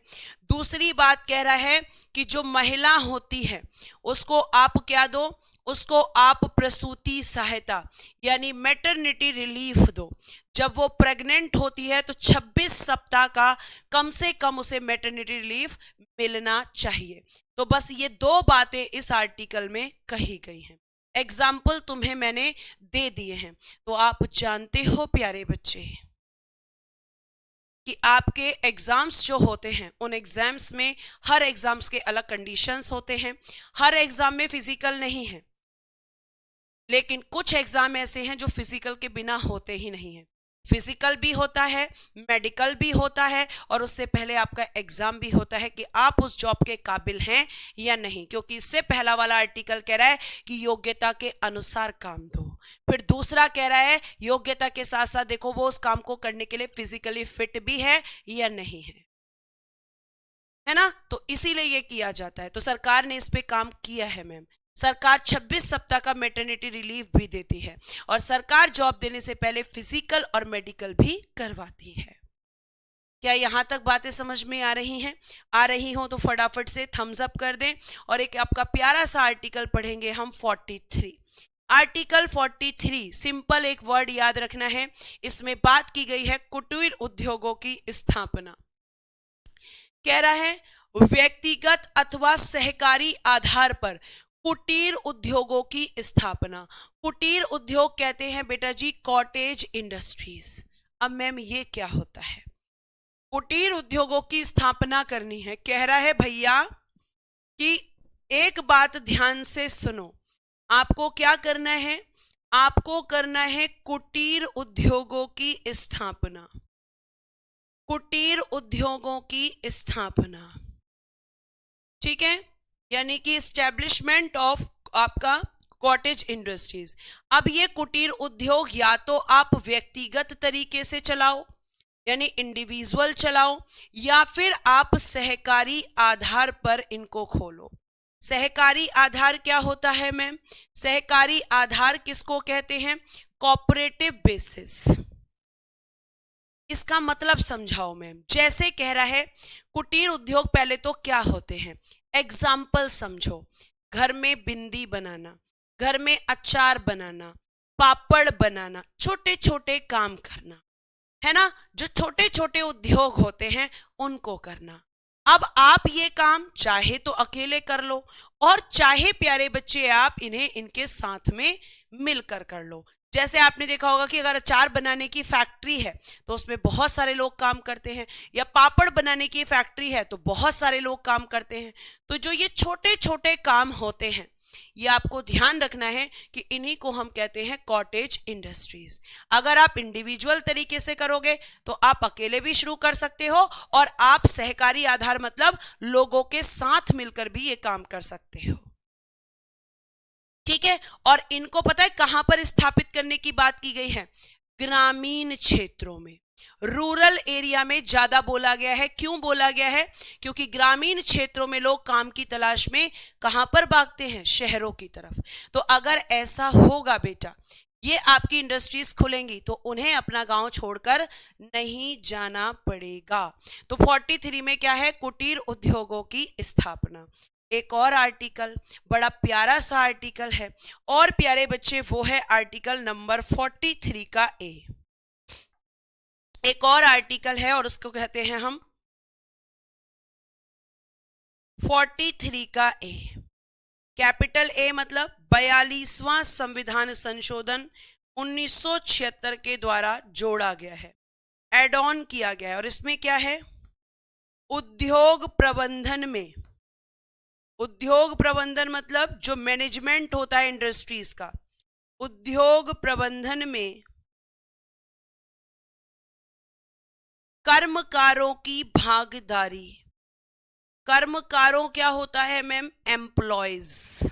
दूसरी बात कह रहा है कि जो महिला होती है उसको आप क्या दो? उसको आप प्रसूति सहायता यानी मैटरनिटी रिलीफ दो। जब वो प्रेग्नेंट होती है तो 26 सप्ताह का कम से कम उसे मैटरनिटी रिलीफ मिलना चाहिए। तो बस ये दो बातें इस आर्टिकल में कही गई हैं। एग्जाम्पल तुम्हें मैंने दे दिए हैं। तो आप जानते हो प्यारे बच्चे कि आपके एग्जाम्स जो होते हैं उन एग्जाम्स में हर एग्जाम्स के अलग कंडीशंस होते हैं। हर एग्जाम में फिजिकल नहीं है, लेकिन कुछ एग्जाम ऐसे हैं जो फिजिकल के बिना होते ही नहीं है। फिजिकल भी होता है, मेडिकल भी होता है, और उससे पहले आपका एग्जाम भी होता है कि आप उस जॉब के काबिल हैं या नहीं। क्योंकि इससे पहला वाला आर्टिकल कह रहा है कि योग्यता के अनुसार काम दो, फिर दूसरा कह रहा है योग्यता के साथ साथ देखो वो उस काम को करने के लिए फिजिकली फिट भी है या नहीं है ना? तो इसीलिए ये किया जाता है। तो सरकार ने इस पे काम किया है मैम। सरकार 26 सप्ताह का मैटरनिटी रिलीफ भी देती है, और सरकार जॉब देने से पहले फिजिकल और मेडिकल भी करवाती है। क्या यहां तक बातें समझ में आ रही हैं? आ रही हो तो फटाफट से थम्स अप कर दें। और एक आपका प्यारा सा आर्टिकल पढ़ेंगे हम 43। आर्टिकल 43 सिंपल एक वर्ड याद रखना है। इसमें बात की गई है कुटीर उद्योगों की स्थापना। कह रहा है व्यक्तिगत अथवा सहकारी आधार पर कुटीर उद्योगों की स्थापना। कुटीर उद्योग कहते हैं बेटा जी कॉटेज इंडस्ट्रीज। अब मैम ये क्या होता है? कुटीर उद्योगों की स्थापना करनी है। कह रहा है भैया कि एक बात ध्यान से सुनो, आपको क्या करना है? आपको करना है कुटीर उद्योगों की स्थापना। कुटीर उद्योगों की स्थापना, ठीक है, यानी कि एस्टेब्लिशमेंट ऑफ आपका कॉटेज इंडस्ट्रीज। अब ये कुटीर उद्योग या तो आप व्यक्तिगत तरीके से चलाओ यानी इंडिविजुअल चलाओ, या फिर आप सहकारी आधार पर इनको खोलो। सहकारी आधार क्या होता है मैम? सहकारी आधार किसको कहते हैं? Cooperative basis. इसका मतलब समझाओ मैम। जैसे कह रहा है कुटीर उद्योग पहले तो क्या होते हैं, एग्जाम्पल समझो। घर में बिंदी बनाना, घर में अचार बनाना, पापड़ बनाना, छोटे छोटे काम करना, है ना, जो छोटे छोटे उद्योग होते हैं उनको करना। अब आप ये काम चाहे तो अकेले कर लो और चाहे प्यारे बच्चे आप इन्हें इनके साथ में मिलकर कर लो। जैसे आपने देखा होगा कि अगर अचार बनाने की फैक्ट्री है तो उसमें बहुत सारे लोग काम करते हैं, या पापड़ बनाने की फैक्ट्री है तो बहुत सारे लोग काम करते हैं। तो जो ये छोटे छोटे काम होते हैं ये आपको ध्यान रखना है कि इन्हीं को हम कहते हैं कॉटेज इंडस्ट्रीज। अगर आप इंडिविजुअल तरीके से करोगे तो आप अकेले भी शुरू कर सकते हो, और आप सहकारी आधार मतलब लोगों के साथ मिलकर भी ये काम कर सकते हो। ठीक है, और इनको पता है कहां पर स्थापित करने की बात की गई है? ग्रामीण क्षेत्रों में, रूरल एरिया में ज्यादा बोला गया है। क्यों बोला गया है? क्योंकि ग्रामीण क्षेत्रों में लोग काम की तलाश में कहां पर भागते हैं? शहरों की तरफ। तो अगर ऐसा होगा बेटा, ये आपकी इंडस्ट्रीज खुलेंगी तो उन्हें अपना गांव छोड़कर नहीं जाना पड़ेगा। तो 43 में क्या है? कुटीर उद्योगों की स्थापना। एक और आर्टिकल, बड़ा प्यारा सा आर्टिकल है, और प्यारे बच्चे वो है आर्टिकल नंबर 43 का ए। एक और आर्टिकल है और उसको कहते हैं हम 43 का ए। कैपिटल ए मतलब 42वां संविधान संशोधन 1976 के द्वारा जोड़ा गया है, एड ऑन किया गया है। और इसमें क्या है? उद्योग प्रबंधन में, उद्योग प्रबंधन मतलब जो मैनेजमेंट होता है इंडस्ट्रीज का, उद्योग प्रबंधन में कर्मकारों की भागीदारी। कर्मकारों क्या होता है मैम? एम्प्लॉयज।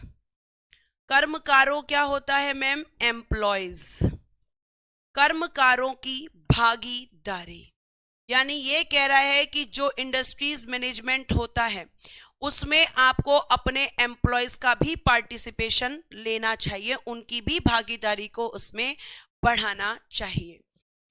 कर्मकारों क्या होता है मैम? एम्प्लॉयज। कर्मकारों की भागीदारी, यानी ये कह रहा है कि जो इंडस्ट्रीज मैनेजमेंट होता है उसमें आपको अपने एम्प्लॉयज का भी पार्टिसिपेशन लेना चाहिए, उनकी भी भागीदारी को उसमें बढ़ाना चाहिए।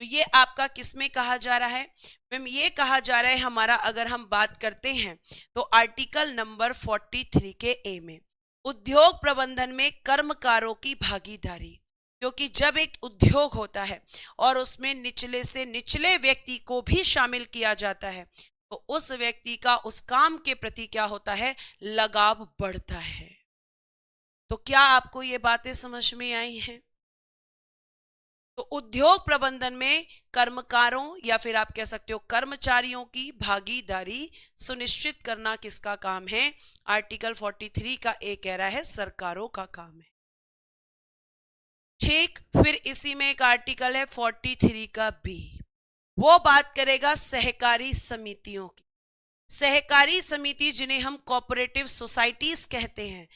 तो ये आपका किसमें कहा जा रहा है मैम? ये कहा जा रहा है हमारा, अगर हम बात करते हैं तो आर्टिकल नंबर 43 के ए में, उद्योग प्रबंधन में कर्मकारों की भागीदारी। क्योंकि जब एक उद्योग होता है और उसमें निचले से निचले व्यक्ति को भी शामिल किया जाता है तो उस व्यक्ति का उस काम के प्रति क्या होता है? लगाव बढ़ता है। तो क्या आपको ये बातें समझ में आई हैं? तो उद्योग प्रबंधन में कर्मकारों या फिर आप कह सकते हो कर्मचारियों की भागीदारी सुनिश्चित करना किसका काम है? आर्टिकल 43 का ए कह रहा है सरकारों का काम है। ठीक, फिर इसी में एक आर्टिकल है 43 का बी, वो बात करेगा सहकारी समितियों की। सहकारी समिति जिन्हें हम कोऑपरेटिव सोसाइटीज कहते हैं,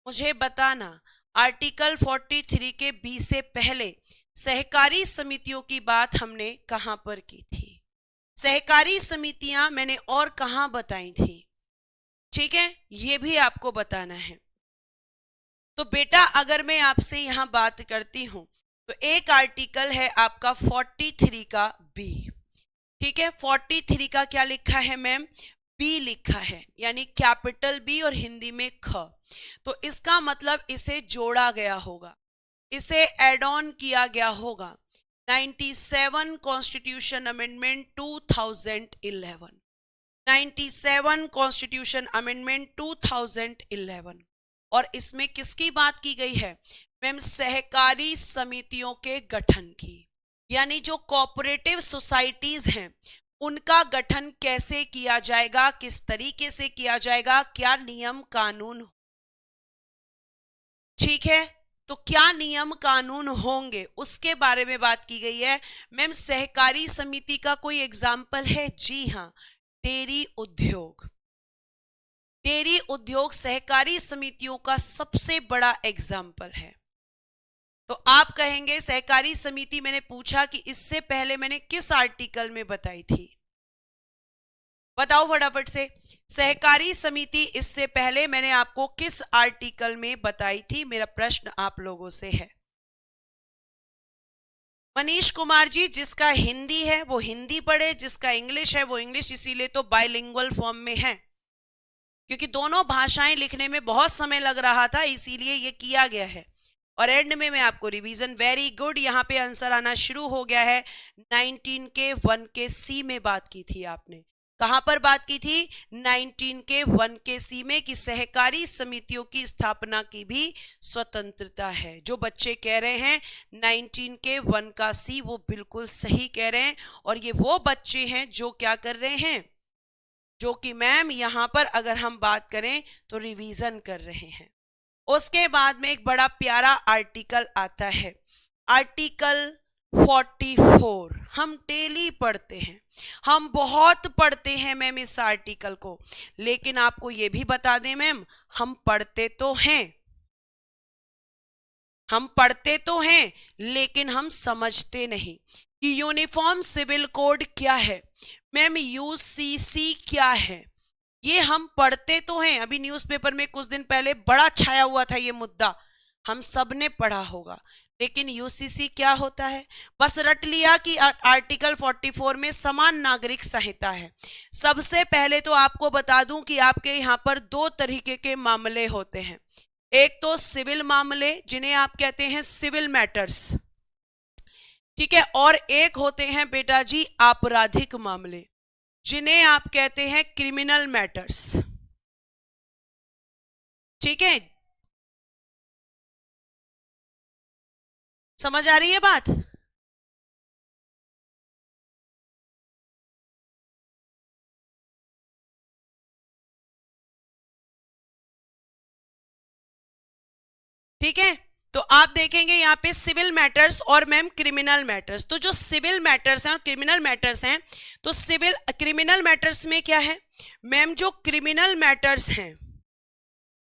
मुझे बताना आर्टिकल 43 के बी से पहले सहकारी समितियों की बात हमने कहां पर की थी? सहकारी समितियां मैंने और कहां बताई थी? ठीक है, ये भी आपको बताना है। तो बेटा अगर मैं आपसे यहां बात करती हूं तो एक आर्टिकल है आपका 43 का बी। ठीक है, 43 का क्या लिखा है मैम? बी लिखा है, यानी कैपिटल बी और हिंदी में ख। तो इसका मतलब इसे जोड़ा गया होगा, इसे एड ऑन किया गया होगा 97 कॉन्स्टिट्यूशन अमेंडमेंट 2011। 97 constitution amendment 2011। और इसमें किसकी बात की गई है मैम? सहकारी समितियों के गठन की। यानी जो कोऑपरेटिव सोसाइटीज हैं उनका गठन कैसे किया जाएगा, किस तरीके से किया जाएगा, क्या नियम कानून। ठीक है, तो क्या नियम कानून होंगे उसके बारे में बात की गई है। मैम सहकारी समिति का कोई एग्जाम्पल है? जी हाँ, डेयरी उद्योग। डेयरी उद्योग सहकारी समितियों का सबसे बड़ा एग्जाम्पल है। तो आप कहेंगे सहकारी समिति, मैंने पूछा कि इससे पहले मैंने किस आर्टिकल में बताई थी? बताओ फटाफट से। सहकारी समिति इससे पहले मैंने आपको किस आर्टिकल में बताई थी, मेरा प्रश्न आप लोगों से है। मनीष कुमार जी, जिसका हिंदी है वो हिंदी पढ़े, जिसका इंग्लिश है वो इंग्लिश, इसीलिए तो बाइलिंगुअल फॉर्म में है, क्योंकि दोनों भाषाएं लिखने में बहुत समय लग रहा था, इसीलिए ये किया गया है। और एंड में मैं आपको रिवीजन, वेरी गुड, यहाँ पे आंसर आना शुरू हो गया है। 19 के 1 के सी में बात की थी आपने। कहां पर बात की थी? 19 के 1 के सी में, कि सहकारी समितियों की स्थापना की भी स्वतंत्रता है। जो बच्चे कह रहे हैं 19 के 1 का सी, वो बिल्कुल सही कह रहे हैं। और ये वो बच्चे हैं जो क्या कर रहे हैं, जो कि मैम यहां पर अगर हम बात करें तो रिवीजन कर रहे हैं। उसके बाद में एक बड़ा प्यारा आर्टिकल आता है, आर्टिकल 44। हम डेली पढ़ते हैं, हम बहुत पढ़ते हैं मैम इस आर्टिकल को, लेकिन आपको ये भी बता दें मैम, हम पढ़ते तो हैं, हम पढ़ते तो हैं, लेकिन हम समझते नहीं कि यूनिफॉर्म सिविल कोड क्या है मैम, यूसीसी क्या है। ये हम पढ़ते तो हैं, अभी न्यूज़पेपर में कुछ दिन पहले बड़ा छाया हुआ था ये मुद्दा, हम सब ने पढ़ा होगा, लेकिन यूसीसी क्या होता है? बस रट लिया कि आर्टिकल 44 में समान नागरिक संहिता है। सबसे पहले तो आपको बता दूं कि आपके यहाँ पर दो तरीके के मामले होते हैं, एक तो सिविल मामले जिन्हें आप कहते हैं सिविल मैटर्स, ठीक है, और एक होते हैं बेटा जी आपराधिक मामले जिन्हें आप कहते हैं क्रिमिनल मैटर्स, ठीक है, समझ आ रही है बात? ठीक है, तो आप देखेंगे यहाँ पे सिविल मैटर्स और मैम क्रिमिनल मैटर्स। तो जो सिविल मैटर्स हैं और क्रिमिनल मैटर्स हैं, तो सिविल क्रिमिनल मैटर्स में क्या है मैम, जो क्रिमिनल मैटर्स हैं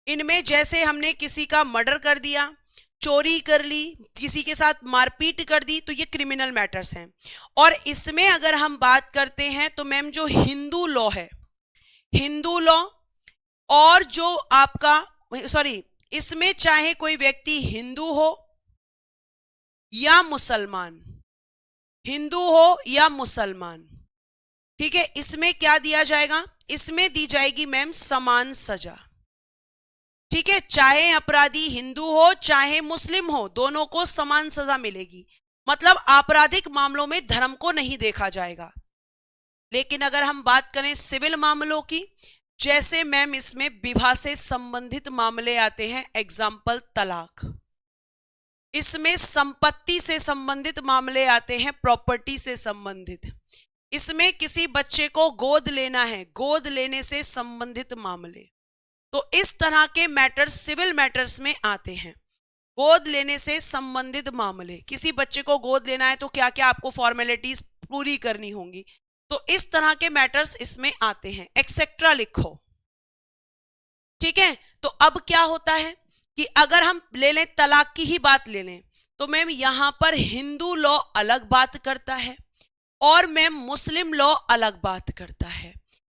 इनमें जैसे हमने किसी का मर्डर कर दिया, चोरी कर ली, किसी के साथ मारपीट कर दी, तो ये क्रिमिनल मैटर्स हैं। और इसमें अगर हम बात करते हैं तो मैम जो हिंदू लॉ है, हिंदू लॉ, और जो आपका सॉरी, इसमें चाहे कोई व्यक्ति हिंदू हो या मुसलमान, हिंदू हो या मुसलमान, ठीक है, इसमें क्या दिया जाएगा, इसमें दी जाएगी मैम समान सजा, ठीक है, चाहे अपराधी हिंदू हो चाहे मुस्लिम हो, दोनों को समान सजा मिलेगी। मतलब आपराधिक मामलों में धर्म को नहीं देखा जाएगा। लेकिन अगर हम बात करें सिविल मामलों की, जैसे मैम इसमें विवाह से संबंधित मामले आते हैं, एग्जाम्पल तलाक, इसमें संपत्ति से संबंधित मामले आते हैं, प्रॉपर्टी से संबंधित, इसमें किसी बच्चे को गोद लेना है, गोद लेने से संबंधित मामले, तो इस तरह के मैटर्स सिविल मैटर्स में आते हैं। गोद लेने से संबंधित मामले, किसी बच्चे को गोद लेना है तो क्या क्या आपको फॉर्मेलिटीज पूरी करनी होंगी, तो इस तरह के मैटर्स इसमें आते हैं, एक्सेट्रा लिखो, ठीक है। तो अब क्या होता है कि अगर हम ले लें तलाक की ही बात ले लें, तो मैम यहां पर हिंदू लॉ अलग बात करता है और मैम मुस्लिम लॉ अलग बात करता है।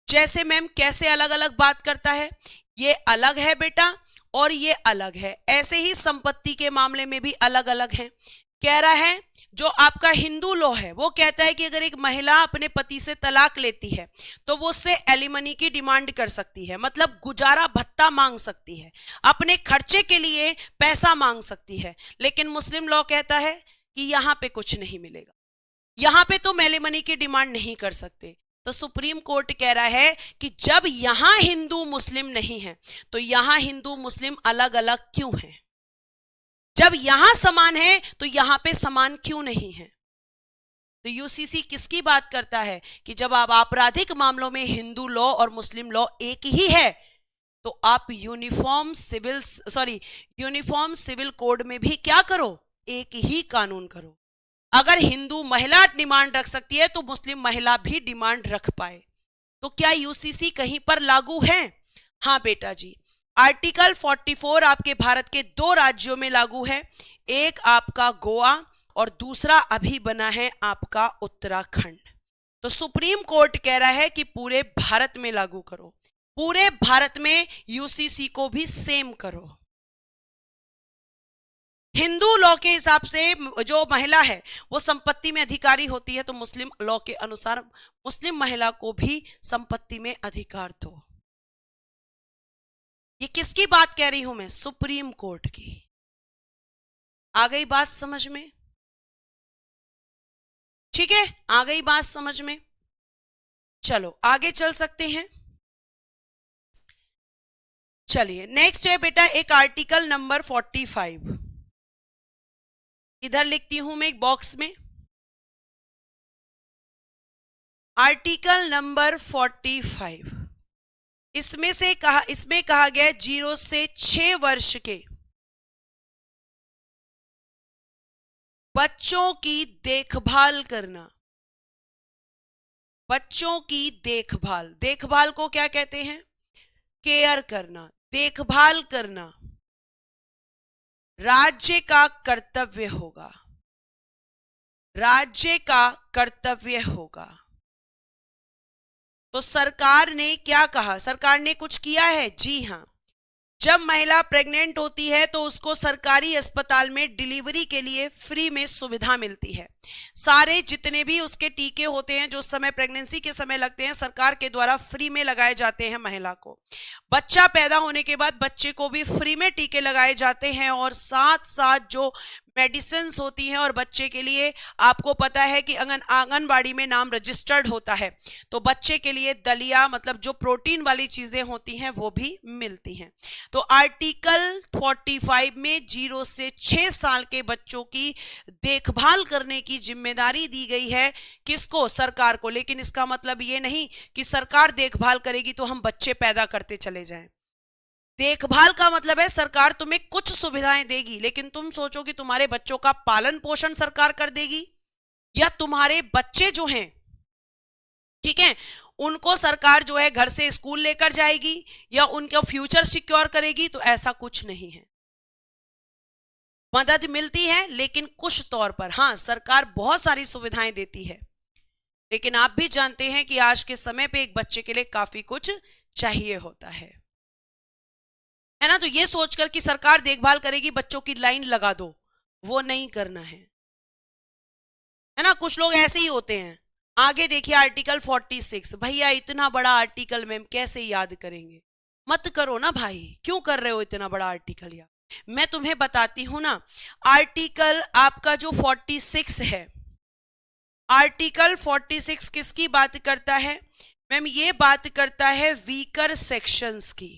जैसे मैम कैसे अलग अलग बात करता है, ये अलग है बेटा और ये अलग है, ऐसे ही संपत्ति के मामले में भी अलग अलग है। कह रहा है जो आपका हिंदू लॉ है वो कहता है कि अगर एक महिला अपने पति से तलाक लेती है तो वो उससे एलिमनी की डिमांड कर सकती है, मतलब गुजारा भत्ता मांग सकती है, अपने खर्चे के लिए पैसा मांग सकती है। लेकिन मुस्लिम लॉ कहता है कि यहां पे कुछ नहीं मिलेगा, यहां पे तुम एलिमनी की डिमांड नहीं कर सकते। तो सुप्रीम कोर्ट कह रहा है कि जब यहां हिंदू मुस्लिम नहीं है तो यहां हिंदू मुस्लिम अलग अलग क्यों है, जब यहां समान है तो यहां पे समान क्यों नहीं है। तो यूसीसी किसकी बात करता है कि जब आप आपराधिक मामलों में हिंदू लॉ और मुस्लिम लॉ एक ही है तो आप यूनिफॉर्म सिविल कोड में भी क्या करो, एक ही कानून करो। अगर हिंदू महिला डिमांड रख सकती है तो मुस्लिम महिला भी डिमांड रख पाए। तो क्या यूसीसी कहीं पर लागू है? हाँ बेटा जी, आर्टिकल 44 आपके भारत के 2 राज्यों में लागू है, एक आपका गोवा और दूसरा अभी बना है आपका उत्तराखंड। तो सुप्रीम कोर्ट कह रहा है कि पूरे भारत में लागू करो, पूरे भारत में यूसीसी को भी सेम करो। हिंदू लॉ के हिसाब से जो महिला है वो संपत्ति में अधिकारी होती है, तो मुस्लिम लॉ के अनुसार मुस्लिम महिला को भी संपत्ति में अधिकार दो। ये किसकी बात कह रही हूं मैं? सुप्रीम कोर्ट की। आ गई बात समझ में? ठीक है, आ गई बात समझ में? चलो आगे चल सकते हैं। चलिए नेक्स्ट है बेटा एक आर्टिकल नंबर 45। इधर लिखती हूं मैं एक बॉक्स में, आर्टिकल नंबर 45। इसमें कहा गया 0 से 6 वर्ष के बच्चों की देखभाल करना। बच्चों की देखभाल, देखभाल को क्या कहते हैं? केयर करना, देखभाल करना राज्य का कर्तव्य होगा, राज्य का कर्तव्य होगा। तो सरकार ने क्या कहा? सरकार ने कुछ किया है? जी हां, जब महिला प्रेग्नेंट होती है तो उसको सरकारी अस्पताल में डिलीवरी के लिए फ्री में सुविधा मिलती है। सारे जितने भी उसके टीके होते हैं जो समय प्रेगनेंसी के समय लगते हैं, सरकार के द्वारा फ्री में लगाए जाते हैं महिला को। बच्चा पैदा होने के बाद बच्चे को भी फ्री में टीके लगाए जाते हैं, और साथ साथ जो मेडिसिन होती हैं, और बच्चे के लिए आपको पता है कि आंगनबाड़ी में नाम रजिस्टर्ड होता है, तो बच्चे के लिए दलिया मतलब जो प्रोटीन वाली चीजें होती हैं वो भी मिलती हैं। तो आर्टिकल 45 में 0 से 6 साल के बच्चों की देखभाल करने की जिम्मेदारी दी गई है। किसको? सरकार को। लेकिन इसका मतलब ये नहीं कि सरकार देखभाल करेगी तो हम बच्चे पैदा करते चले जाएं। देखभाल का मतलब है सरकार तुम्हें कुछ सुविधाएं देगी, लेकिन तुम सोचो कि तुम्हारे बच्चों का पालन पोषण सरकार कर देगी, या तुम्हारे बच्चे जो हैं, ठीक है, उनको सरकार जो है घर से स्कूल लेकर जाएगी या उनका फ्यूचर सिक्योर करेगी? तो ऐसा कुछ नहीं है। मदद मिलती है लेकिन कुछ तौर पर। हाँ, सरकार बहुत सारी सुविधाएं देती है, लेकिन आप भी जानते हैं कि आज के समय पे एक बच्चे के लिए काफी कुछ चाहिए होता है ना। तो ये सोचकर कि सरकार देखभाल करेगी, बच्चों की लाइन लगा दो, वो नहीं करना है ना। कुछ लोग ऐसे ही होते हैं। आगे देखिए आर्टिकल 46। भैया इतना बड़ा आर्टिकल मैम कैसे याद करेंगे? मत करो ना भाई, क्यों कर रहे हो इतना बड़ा आर्टिकल याद? मैं तुम्हें बताती हूं ना। आर्टिकल आपका जो 46 है, आर्टिकल 46 किसकी बात करता है मैम? ये बात करता है वीकर सेक्शंस की।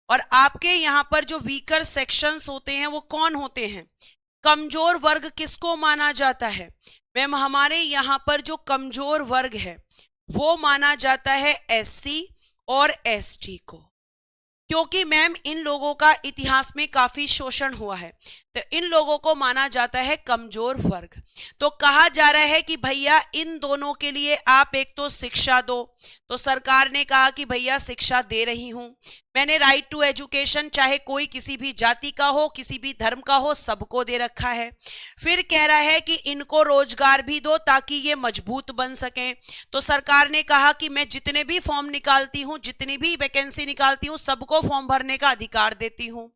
और आपके यहां पर जो वीकर सेक्शंस होते हैं वो कौन होते हैं? कमजोर वर्ग किसको माना जाता है मैम? हमारे यहां पर जो कमजोर वर्ग है वो माना जाता है एससी और एसटी को, क्योंकि मैम इन लोगों का इतिहास में काफी शोषण हुआ है, तो इन लोगों को माना जाता है कमजोर वर्ग। तो कहा जा रहा है कि भैया इन दोनों के लिए आप एक तो शिक्षा दो। तो सरकार ने कहा कि भैया शिक्षा दे रही हूं, मैंने राइट टू एजुकेशन, चाहे कोई किसी भी जाति का हो, किसी भी धर्म का हो, सबको दे रखा है। फिर कह रहा है कि इनको रोजगार भी दो ताकि ये मजबूत बन सकें। तो सरकार ने कहा कि मैं जितने भी फॉर्म निकालती हूं, जितनी भी वैकेंसी निकालती हूं, सबको फॉर्म भरने का अधिकार देती हूं।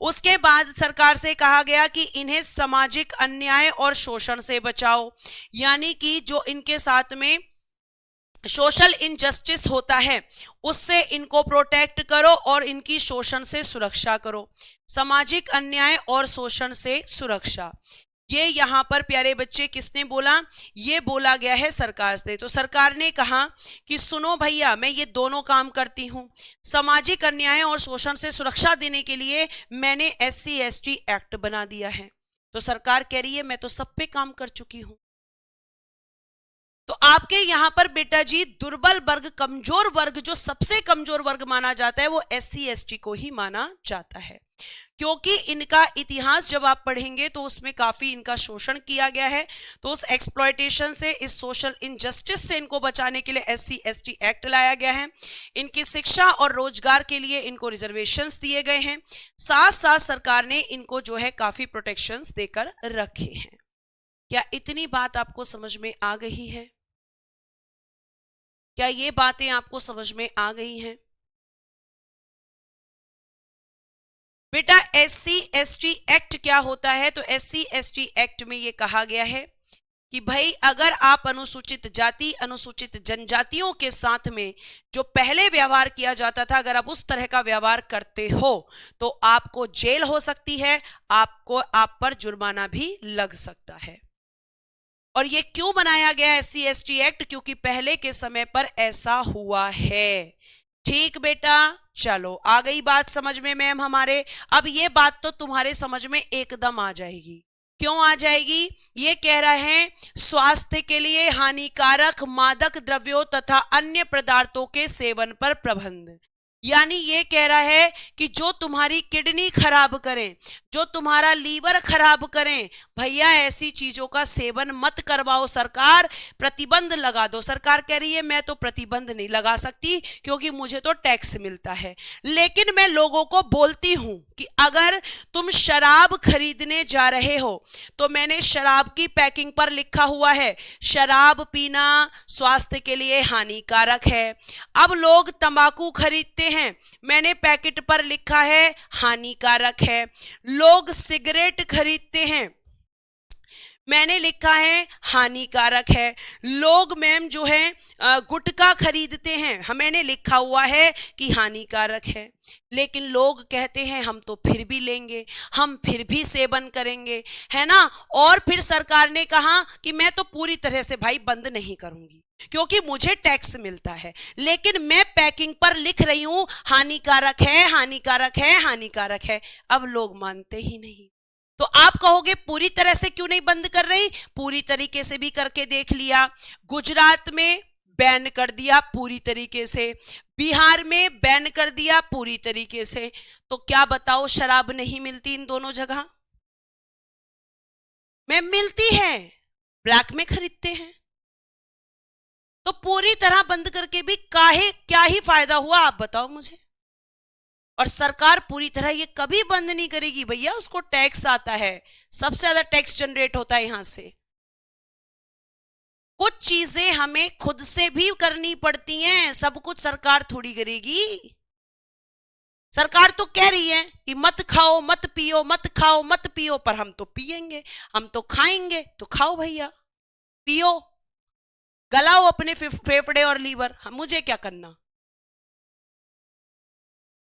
उसके बाद सरकार से कहा गया कि इन्हें सामाजिक अन्याय और शोषण से बचाओ, यानी कि जो इनके साथ में सोशल इनजस्टिस होता है उससे इनको प्रोटेक्ट करो और इनकी शोषण से सुरक्षा करो। सामाजिक अन्याय और शोषण से सुरक्षा, ये यहां पर प्यारे बच्चे किसने बोला? ये बोला गया है सरकार से। तो सरकार ने कहा कि सुनो भैया, मैं ये दोनों काम करती हूं। सामाजिक अन्याय और शोषण से सुरक्षा देने के लिए मैंने SC ST एक्ट बना दिया है। तो सरकार कह रही है मैं तो सब पे काम कर चुकी हूं। तो आपके यहां पर बेटा जी दुर्बल वर्ग, कमजोर वर्ग, जो सबसे कमजोर वर्ग माना जाता है वो SC ST को ही माना जाता है, क्योंकि इनका इतिहास जब आप पढ़ेंगे तो उसमें काफी इनका शोषण किया गया है। तो उस एक्सप्लॉयटेशन से, इस सोशल इनजस्टिस से इनको बचाने के लिए SC ST एक्ट लाया गया है। इनकी शिक्षा और रोजगार के लिए इनको रिजर्वेशंस दिए गए हैं। साथ साथ सरकार ने इनको जो है काफी प्रोटेक्शंस देकर रखे हैं। क्या इतनी बात आपको समझ में आ गई है? क्या ये बातें आपको समझ में आ गई हैं? बेटा SC/ST एक्ट क्या होता है? तो SC/ST एक्ट में ये कहा गया है कि भाई अगर आप अनुसूचित जाति अनुसूचित जनजातियों के साथ में जो पहले व्यवहार किया जाता था, अगर आप उस तरह का व्यवहार करते हो तो आपको जेल हो सकती है, आप पर जुर्माना भी लग सकता है। और ये क्यों बनाया गया SC/ST एक्ट? क्योंकि पहले के समय पर ऐसा हुआ है। ठीक बेटा, चलो आ गई बात समझ में मैम हमारे। अब ये बात तो तुम्हारे समझ में एकदम आ जाएगी। क्यों आ जाएगी? ये कह रहा है स्वास्थ्य के लिए हानिकारक मादक द्रव्यों तथा अन्य पदार्थों के सेवन पर प्रतिबंध। यानी ये कह रहा है कि जो तुम्हारी किडनी खराब करें, जो तुम्हारा लीवर खराब करें, भैया ऐसी चीजों का सेवन मत करवाओ, सरकार प्रतिबंध लगा दो। सरकार कह रही है मैं तो प्रतिबंध नहीं लगा सकती क्योंकि मुझे तो टैक्स मिलता है, लेकिन मैं लोगों को बोलती हूं कि अगर तुम शराब खरीदने जा रहे हो तो मैंने शराब की पैकिंग पर लिखा हुआ है शराब पीना स्वास्थ्य के लिए हानिकारक है। अब लोग तंबाकू खरीदते हैं, मैंने पैकेट पर लिखा है हानिकारक है। लोग सिगरेट खरीदते हैं, मैंने लिखा है हानिकारक है। लोग मैम जो है गुटखा खरीदते हैं, मैंने लिखा हुआ है कि हानिकारक है, लेकिन लोग कहते हैं हम तो फिर भी लेंगे, हम फिर भी सेवन करेंगे, है ना। और फिर सरकार ने कहा कि मैं तो पूरी तरह से भाई बंद नहीं करूंगी क्योंकि मुझे टैक्स मिलता है, लेकिन मैं पैकिंग पर लिख रही हूं हानिकारक है, हानिकारक है, हानिकारक है। अब लोग मानते ही नहीं। तो आप कहोगे पूरी तरह से क्यों नहीं बंद कर रही? पूरी तरीके से भी करके देख लिया। गुजरात में बैन कर दिया पूरी तरीके से, बिहार में बैन कर दिया पूरी तरीके से, तो क्या बताओ शराब नहीं मिलती इन दोनों जगह? में मिलती है, ब्लैक में खरीदते हैं। तो पूरी तरह बंद करके भी क्या ही फायदा हुआ आप बताओ मुझे। और सरकार पूरी तरह ये कभी बंद नहीं करेगी भैया, उसको टैक्स आता है, सबसे ज्यादा टैक्स जनरेट होता है यहां से। कुछ चीजें हमें खुद से भी करनी पड़ती हैं, सब कुछ सरकार थोड़ी करेगी। सरकार तो कह रही है कि मत खाओ मत पियो, मत खाओ मत पियो, पर हम तो पिएंगे, हम तो खाएंगे, तो खाओ भैया, पियो, गलाओ अपने फेफड़े और लीवर, मुझे क्या करना।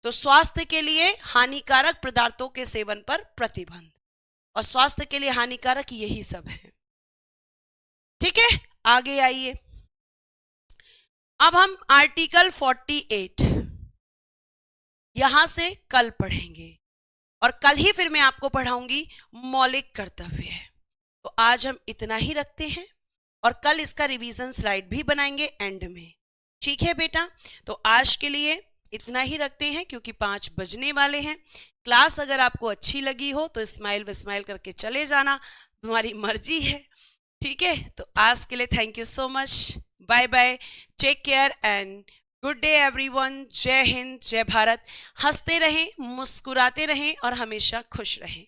तो स्वास्थ्य के लिए हानिकारक पदार्थों के सेवन पर प्रतिबंध, और स्वास्थ्य के लिए हानिकारक यही सब है। ठीक है, आगे आइए। अब हम आर्टिकल 48 यहां से कल पढ़ेंगे, और कल ही फिर मैं आपको पढ़ाऊंगी मौलिक कर्तव्य। तो आज हम इतना ही रखते हैं, और कल इसका रिवीजन स्लाइड भी बनाएंगे एंड में। ठीक है बेटा, तो आज के लिए इतना ही रखते हैं क्योंकि 5 बजने वाले हैं। क्लास अगर आपको अच्छी लगी हो तो स्माइल करके चले जाना, तुम्हारी मर्जी है। ठीक है, तो आज के लिए thank you so much, bye bye, take care and good day everyone. जय हिंद, जय भारत। हंसते रहें, मुस्कुराते रहें और हमेशा खुश रहें।